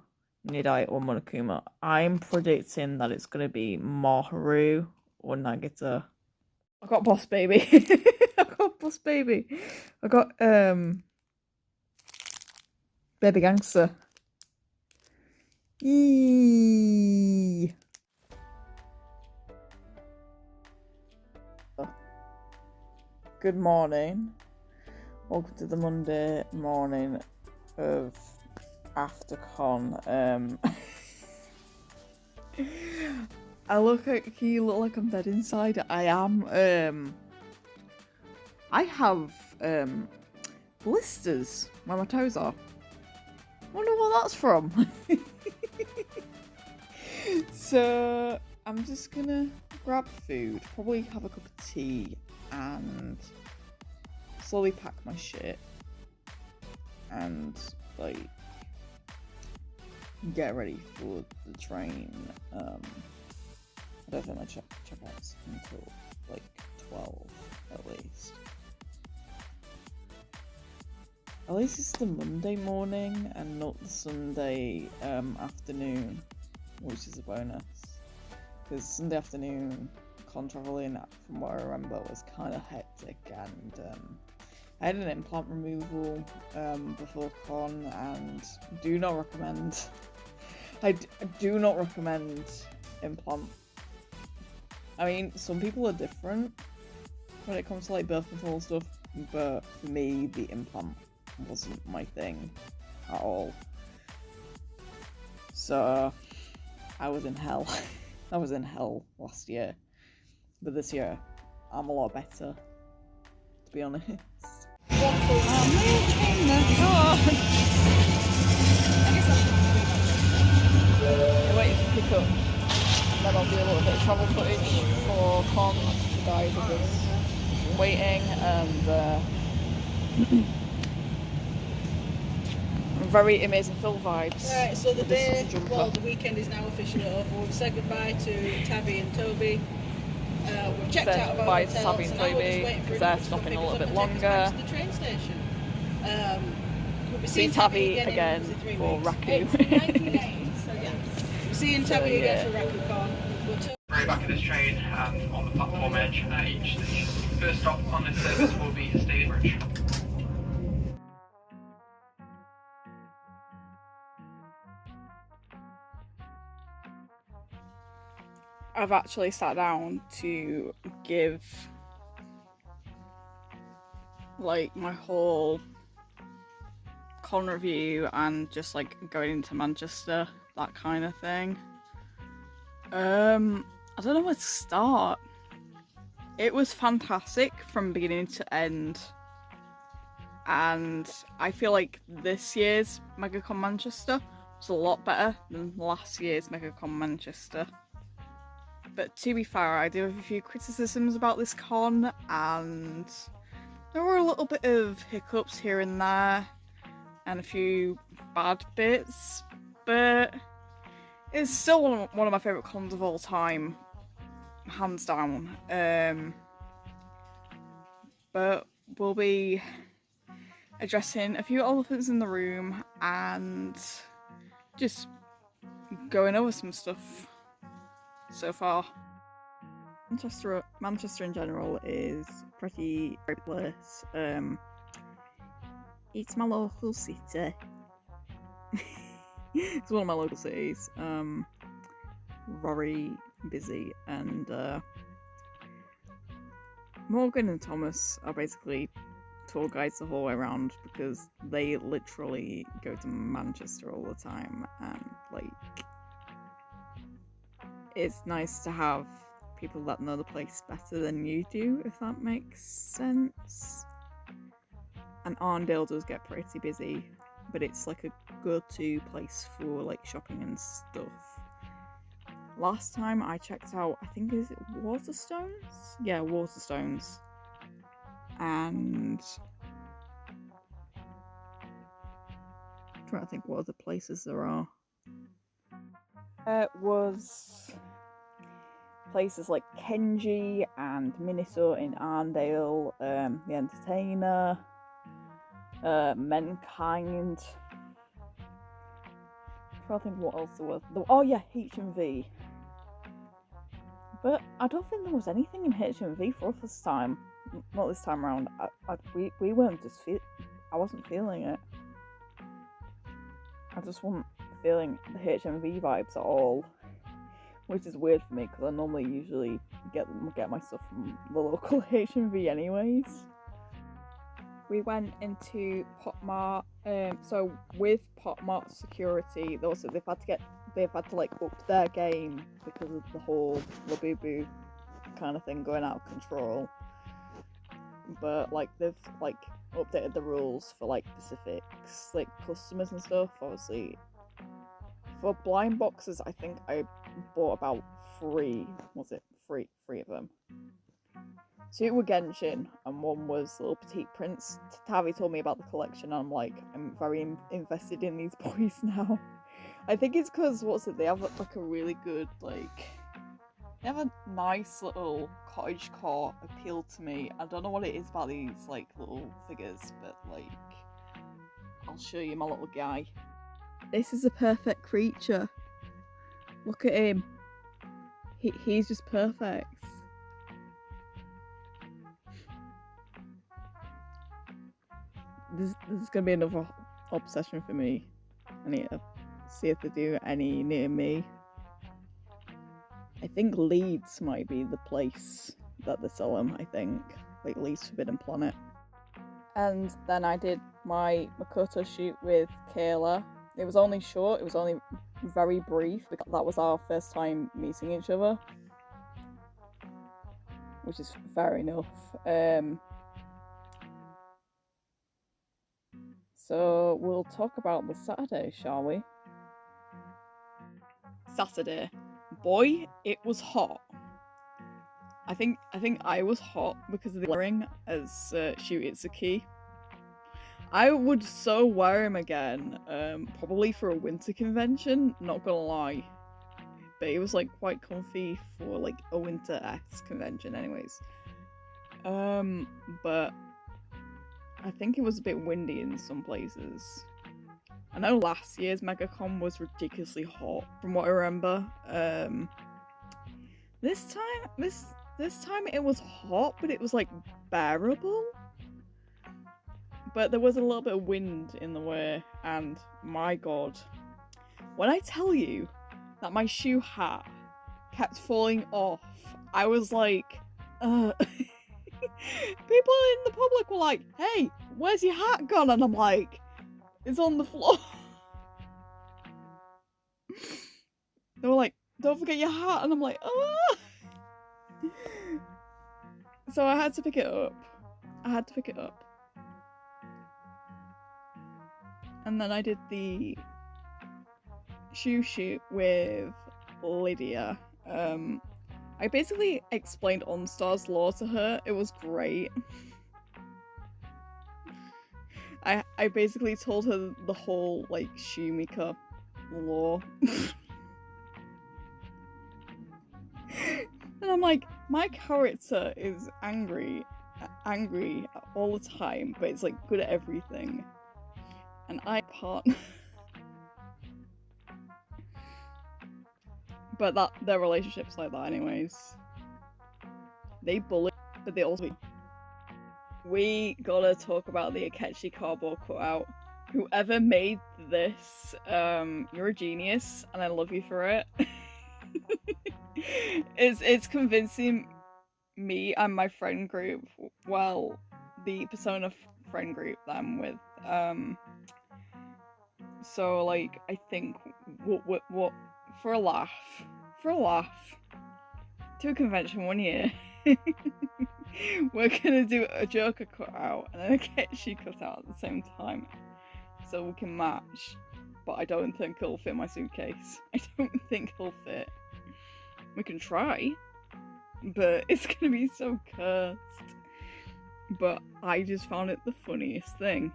Nidai, or Monokuma. I'm predicting that it's going to be Maharu or Nagata. I got Boss Baby. I got Boss Baby. I got Baby Gangster. Eee. Good morning. Welcome to the Monday morning of AfterCon. I look like I'm dead inside. I am. I have blisters where my toes are. Wonder what that's from. So I'm just gonna grab food, probably have a cup of tea, and slowly pack my shit and like get ready for the train. I don't think my checkout's until like 12 at least. At least it's the Monday morning and not the Sunday afternoon, which is a bonus. Because Sunday afternoon, con travelling, from what I remember, was kind of hectic, and I had an implant removal before con, and do not recommend. I do not recommend implant. I mean, some people are different when it comes to like birth control stuff, but for me, the implant wasn't my thing at all. So I was in hell. I was in hell last year, but this year I'm a lot better, to be honest. I'm reaching the car. I'm waiting to pick up, and then I'll do a little bit of travel footage for con. The guys are just waiting, and very amazing film vibes.
Right, so the day, well, the weekend is now officially over. We've said goodbye to Tabby and Toby.
We've checked out of our
by
hotels,
Savvy and
and now we're just
Toby
waiting for
because
an
they're
Uber to
stopping a
pick us
little
up
bit
and take us back
longer.
to the train station. We'll be
See
seeing
Tabby
in,
again
was it 3
for
weeks?
Raku.
It's 90 days, so yeah. We're seeing Tabby
yeah.
again for RakuCon.
We're back at this train on the platform edge at each station. First stop on this service will be Stadium Bridge.
I've actually sat down to give like my whole con review and just like going into Manchester, that kind of thing. I don't know where to start. It was fantastic from beginning to end, and I feel like this year's Megacon Manchester was a lot better than last year's Megacon Manchester. But to be fair, I do have a few criticisms about this con, and there were a little bit of hiccups here and there, and a few bad bits, but it's still one of my favourite cons of all time, hands down. But we'll be addressing a few elephants in the room and just going over some stuff so far. Manchester in general is pretty great place. It's my local city. It's one of my local cities. Very busy, and Morgan and Thomas are basically tour guides the whole way around because they literally go to Manchester all the time, and like it's nice to have people that know the place better than you do, if that makes sense. And Arndale does get pretty busy, but it's like a go-to place for like shopping and stuff. Last time I checked out, I think, is it Waterstones? Yeah, Waterstones. And I'm trying to think what other places there are. It was places like Kenji and Miniso in Arndale, The Entertainer, Mankind. I'm trying to think what else there was. Oh yeah, H&V. But I don't think there was anything in H&V for us this time. Not this time around. We weren't just I wasn't feeling it. I just wasn't feeling the H&V vibes at all, which is weird for me because I normally usually get my stuff from the local H&V anyways. We went into Potmart. So with Potmart security, they've had to like up their game because of the whole Labubu kind of thing going out of control. But like they've like updated the rules for like specifics, like customers and stuff. Obviously, for blind boxes, I think I bought about three of them. Two were Genshin and one was Little Petite Prince. Tavi told me about the collection and I'm like, I'm very invested in these boys now. I think it's because, they have like a really good, like, they have a nice little cottagecore appeal to me. I don't know what it is about these like little figures, but like, I'll show you my little guy. This is a perfect creature. Look at him. He's just perfect. This is gonna be another obsession for me. I need to see if they do any near me. I think Leeds might be the place that they sell them, I think. Like Leeds Forbidden Planet. And then I did my Makoto shoot with Kayla. It was only short, it was only very brief, because that was our first time meeting each other. Which is fair enough. So we'll talk about the Saturday, shall we? Saturday. Boy, it was hot. I think I was hot because of the wearing as Shuitsuki. I would so wear him again, probably for a winter convention, not gonna lie. but it was like quite comfy for like a winter-esque convention anyways. But I think it was a bit windy in some places. I know last year's Megacon was ridiculously hot from what I remember. This time it was hot, but it was like bearable. But there was a little bit of wind in the way, and my god, when I tell you that my shoe hat kept falling off, I was like, people in the public were like, hey, where's your hat gone? And I'm like, it's on the floor. They were like, don't forget your hat. And I'm like, oh. So I had to pick it up. And then I did the shoe shoot with Lydia. I basically explained OnStar's lore to her. It was great. I basically told her the whole like shoemaker lore. And I'm like, my character is angry all the time, but it's like good at everything. And I can't. But their relationship's like that anyways. They bully, but they also... We gotta talk about the Akechi cardboard cutout. Whoever made this, you're a genius, and I love you for it. It's convincing me and my friend group, well, the Persona friend group that I'm with, so like, I think, what, for a laugh, to a convention one year, we're gonna do a Joker cutout and then a Akechi cutout at the same time, so we can match, but I don't think it'll fit my suitcase. I don't think it'll fit. We can try, but it's gonna be so cursed. But I just found it the funniest thing.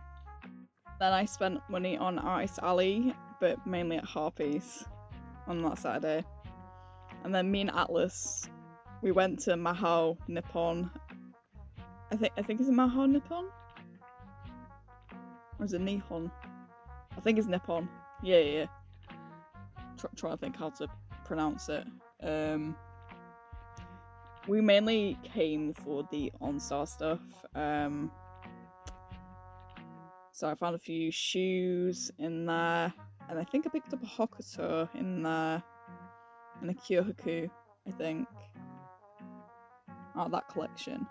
Then I spent money on Artist Alley, but mainly at Harpys on that Saturday. And then me and Atlas, we went to Mahou Nippon. I think it's Mahou Nippon? Or is it Nihon? I think it's Nippon. Yeah. Trying to think how to pronounce it. We mainly came for the OnStar stuff. So I found a few shoes in there, and I think I picked up a Hokuto in there, and a Kyohaku, I think, out of that collection.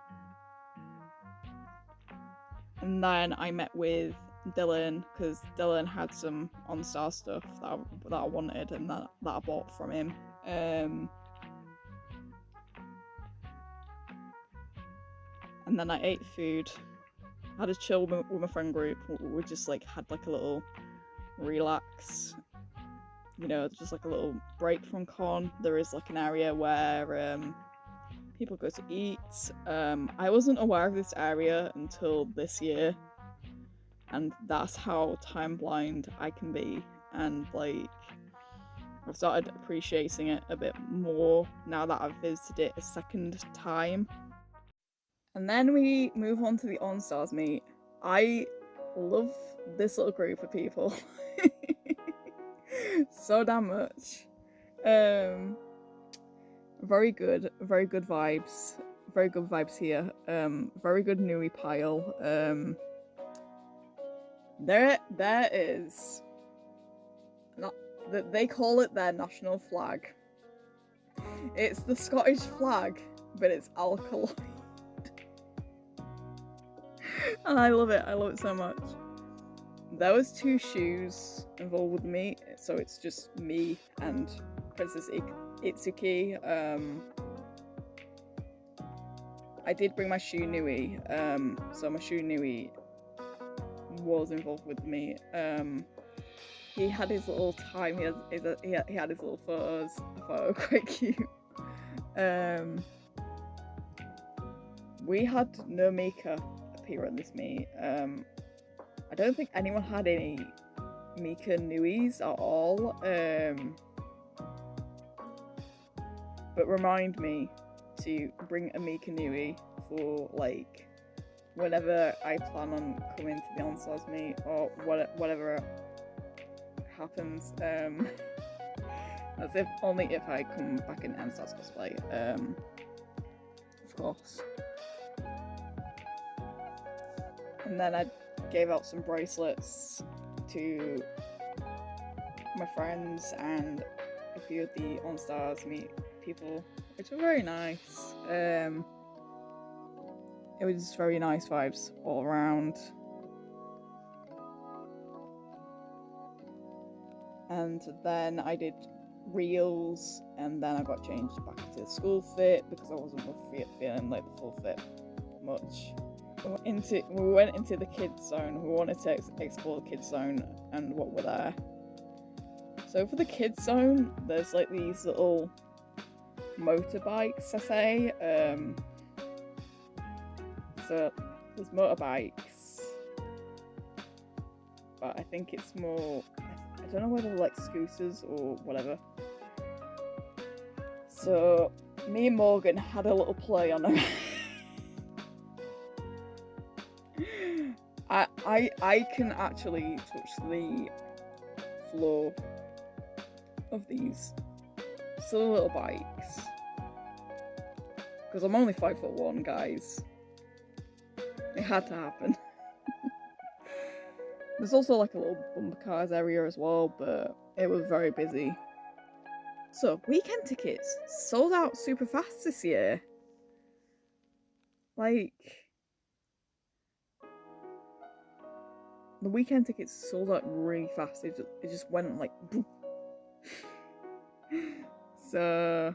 And then I met with Dylan, because Dylan had some OnStar stuff that I wanted and that I bought from him. And then I ate food, had a chill with my friend group. We just like had like a little relax, you know, just like a little break from con. There is like an area where people go to eat. I wasn't aware of this area until this year, and that's how time blind I can be. And like, I've started appreciating it a bit more now that I've visited it a second time. And then we move on to the OnStars meet. I love this little group of people so damn much. Very good vibes. Very good vibes here. Very good Nui pile. There is. They call it their national flag. It's the Scottish flag, but it's alkaloid. And I love it so much. There was 2 shoes involved with me, so it's just me and Princess Itsuki. I did bring my shoe Nui, so my shoe Nui was involved with me. He had his little time, he had his little photos. I thought it was quite cute. We had no Mika appear at this meet. I don't think anyone had any Mika Nuis at all. but remind me to bring a Mikanui for like whenever I plan on coming to the Enstars Meet or whatever happens. That's only if I come back in Enstars cosplay, of course. And then I gave out some bracelets to my friends and a few of the Enstars Meet people, which were very nice. It was very nice vibes all around. And then I did reels, and then I got changed back to the school fit because I wasn't feeling like the full fit much. We went into the kids zone. We wanted to explore the kids zone and what were there. So for the kids zone, there's like these little motorbikes, I say. So there's motorbikes, but I think it's more, I don't know whether they're like scooters or whatever. So me and Morgan had a little play on them. I can actually touch the floor of these silly little bikes because I'm only 5'1", guys. It had to happen. There's also like a little bumper cars area as well, but it was very busy. So weekend tickets sold out super fast this year. Like, the weekend tickets sold out really fast. It just went like boom. So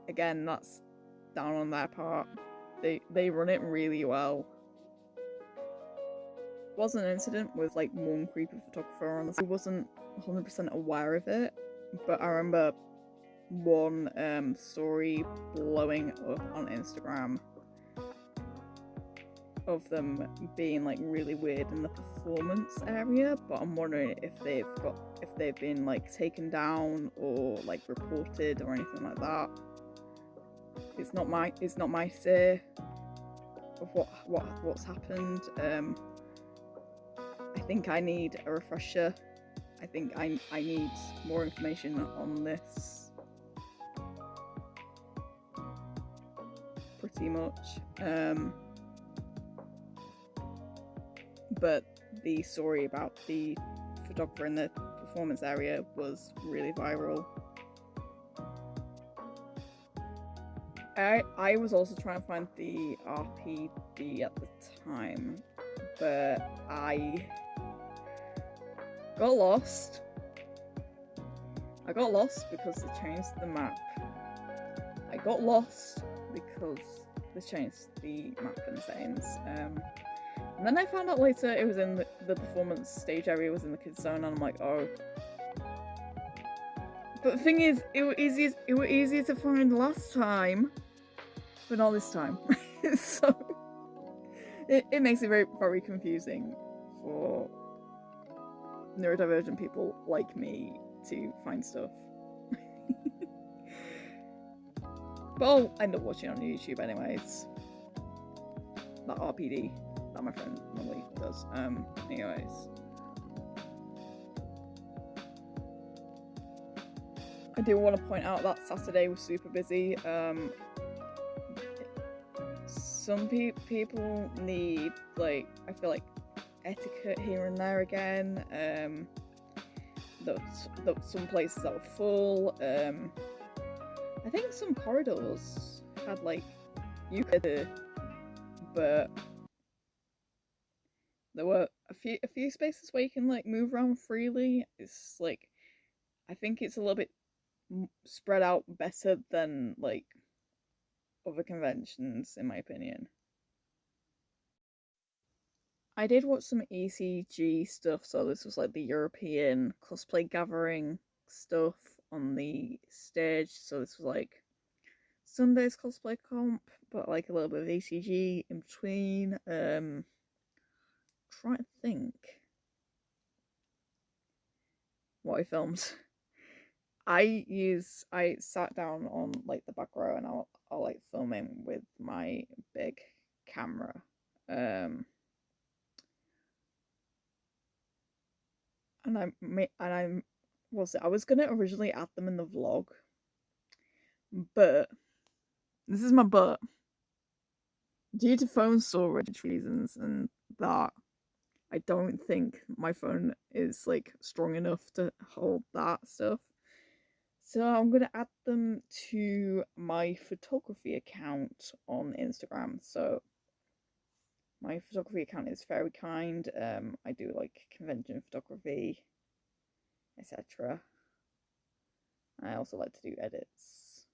again, that's down on their part. They run it really well. There was an incident with like one creepy photographer on the side. I wasn't 100% aware of it, but I remember one story blowing up on Instagram of them being like really weird in the performance area, but I'm wondering if they've been like taken down or like reported or anything like that. It's not my say of what's happened. I think I need a refresher. I think I need more information on this. Pretty much. But the story about the photographer in the performance area was really viral. I was also trying to find the RPD at the time, but I got lost. I got lost because they changed the map. I got lost because they changed the map and settings. And then I found out later it was in the performance stage area was in the kids zone, and I'm like, oh. But the thing is, it was easier to find last time, but not this time. So it makes it very, very confusing for neurodivergent people like me to find stuff. But I'll end up watching on YouTube anyways. That RPD that my friend normally does. Anyways. I do want to point out that Saturday was super busy. Some people need, like, I feel like etiquette here and there again. Some places that were full. I think some corridors had like you could, but there were a few spaces where you can like move around freely. It's like, I think it's a little bit spread out better than like other conventions, in my opinion. I did watch some ECG stuff, so this was like the European cosplay gathering stuff on the stage. So this was like Sunday's cosplay comp, but like a little bit of ECG in between. Trying to think what I filmed. I sat down on like the back row and I'll like filming with my big camera. And I was gonna originally add them in the vlog, but this is my but. Due to phone storage reasons and that, I don't think my phone is like strong enough to hold that stuff. So I'm gonna add them to my photography account on Instagram. So my photography account is very kind. I do like convention photography, etc. I also like to do edits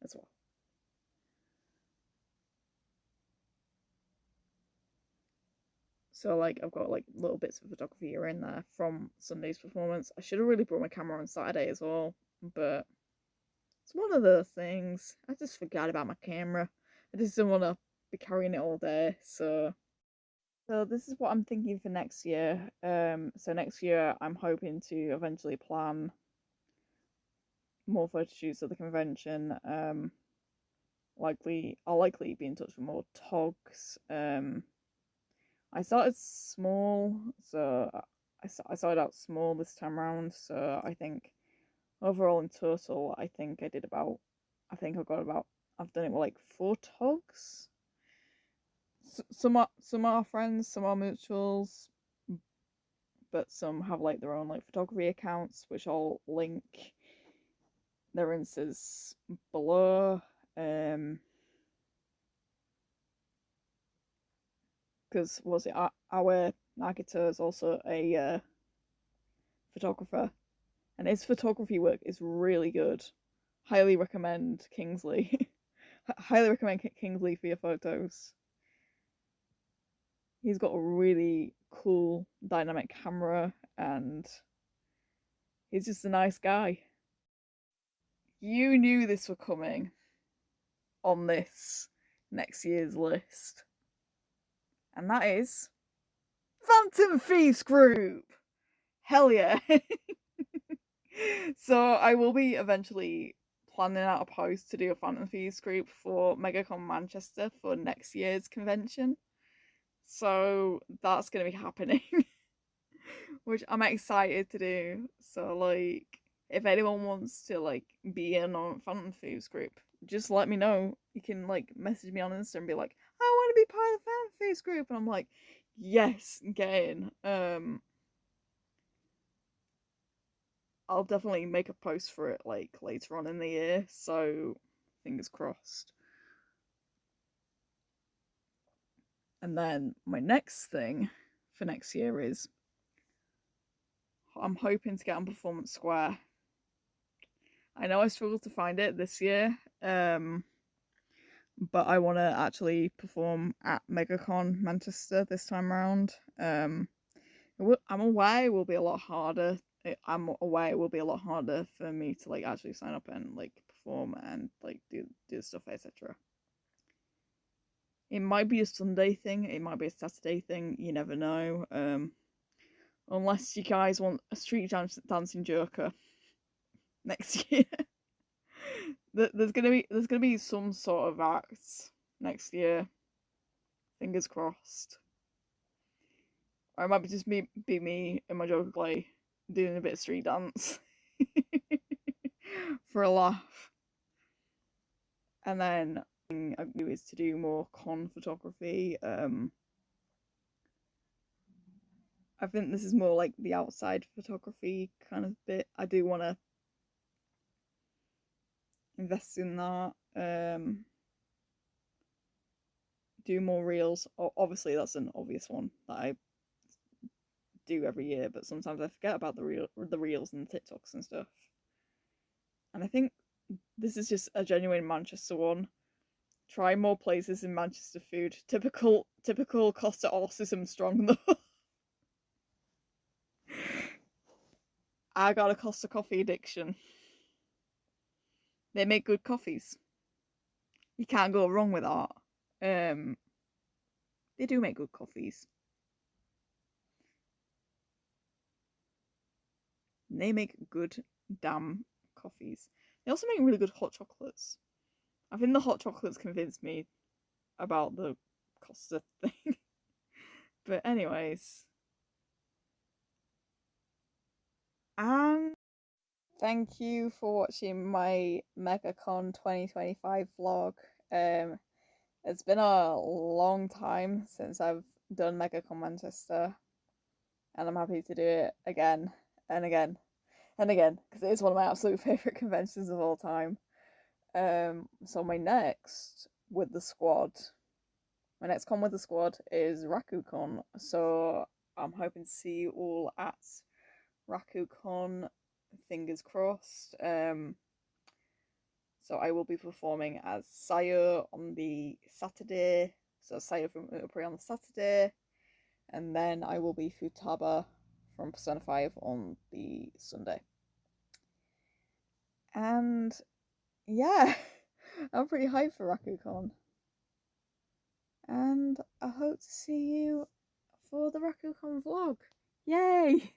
as well. So like I've got like little bits of photography here and there from Sunday's performance. I should have really brought my camera on Saturday as well, but it's one of those things. I just forgot about my camera. I just didn't want to be carrying it all day. So this is what I'm thinking for next year. So next year I'm hoping to eventually plan more photo shoots at the convention. I'll likely be in touch with more togs. I started small, so I started out small this time around. So I think overall in total, I've done it with like 4 togs. Some are friends, some are mutuals, but some have like their own like photography accounts, which I'll link their instas below. Because our marketer is also a photographer, and his photography work is really good. Highly recommend Kingsley. Highly recommend Kingsley for your photos. He's got a really cool dynamic camera and he's just a nice guy. You knew this was coming on this next year's list. And that is Phantom Thieves Group. Hell yeah. So I will be eventually planning out a post to do a Phantom Thieves group for Megacon Manchester for next year's convention. So that's going to be happening, which I'm excited to do. So like, if anyone wants to like be in on Phantom Thieves group, just let me know. You can like message me on Insta and be like, I want to be part of the Phantom Thieves group, and I'm like, yes, get in. I'll definitely make a post for it like later on in the year, so fingers crossed. And then my next thing for next year is I'm hoping to get on Performance Square. I know I struggled to find it this year, but I want to actually perform at Megacon Manchester this time around. I'm aware it will be a lot harder. I'm aware it will be a lot harder for me to like actually sign up and like perform and like do stuff, etc. It might be a Sunday thing, it might be a Saturday thing, you never know. Unless you guys want a street dancing joker next year. There's gonna be some sort of acts next year. Fingers crossed. Or it might be just be me and my joker play doing a bit of street dance for a laugh. And then I do is to do more con photography. I think this is more like the outside photography kind of bit. I do want to invest in that. Do more reels. Obviously, that's an obvious one that I do every year, but sometimes I forget about the reels and the TikToks and stuff. And I think this is just a genuine Manchester one. Try more places in Manchester food. Typical Costa autism strong though. I got a Costa coffee addiction. They make good coffees. You can't go wrong with that. They do make good coffees. They make good damn coffees. They also make really good hot chocolates. I think the hot chocolates convinced me about the Costa thing. But anyways. And thank you for watching my Megacon 2025 vlog. It's been a long time since I've done Megacon Manchester, and I'm happy to do it again and again and again because it is one of my absolute favourite conventions of all time. So my next con with the squad is RakuCon, so I'm hoping to see you all at RakuCon, fingers crossed. So I will be performing as Sayo on the Saturday, so Sayo from Utopia on the Saturday, and then I will be Futaba from Persona 5 on the Sunday. And yeah, I'm pretty hyped for RakuCon. And I hope to see you for the RakuCon vlog. Yay!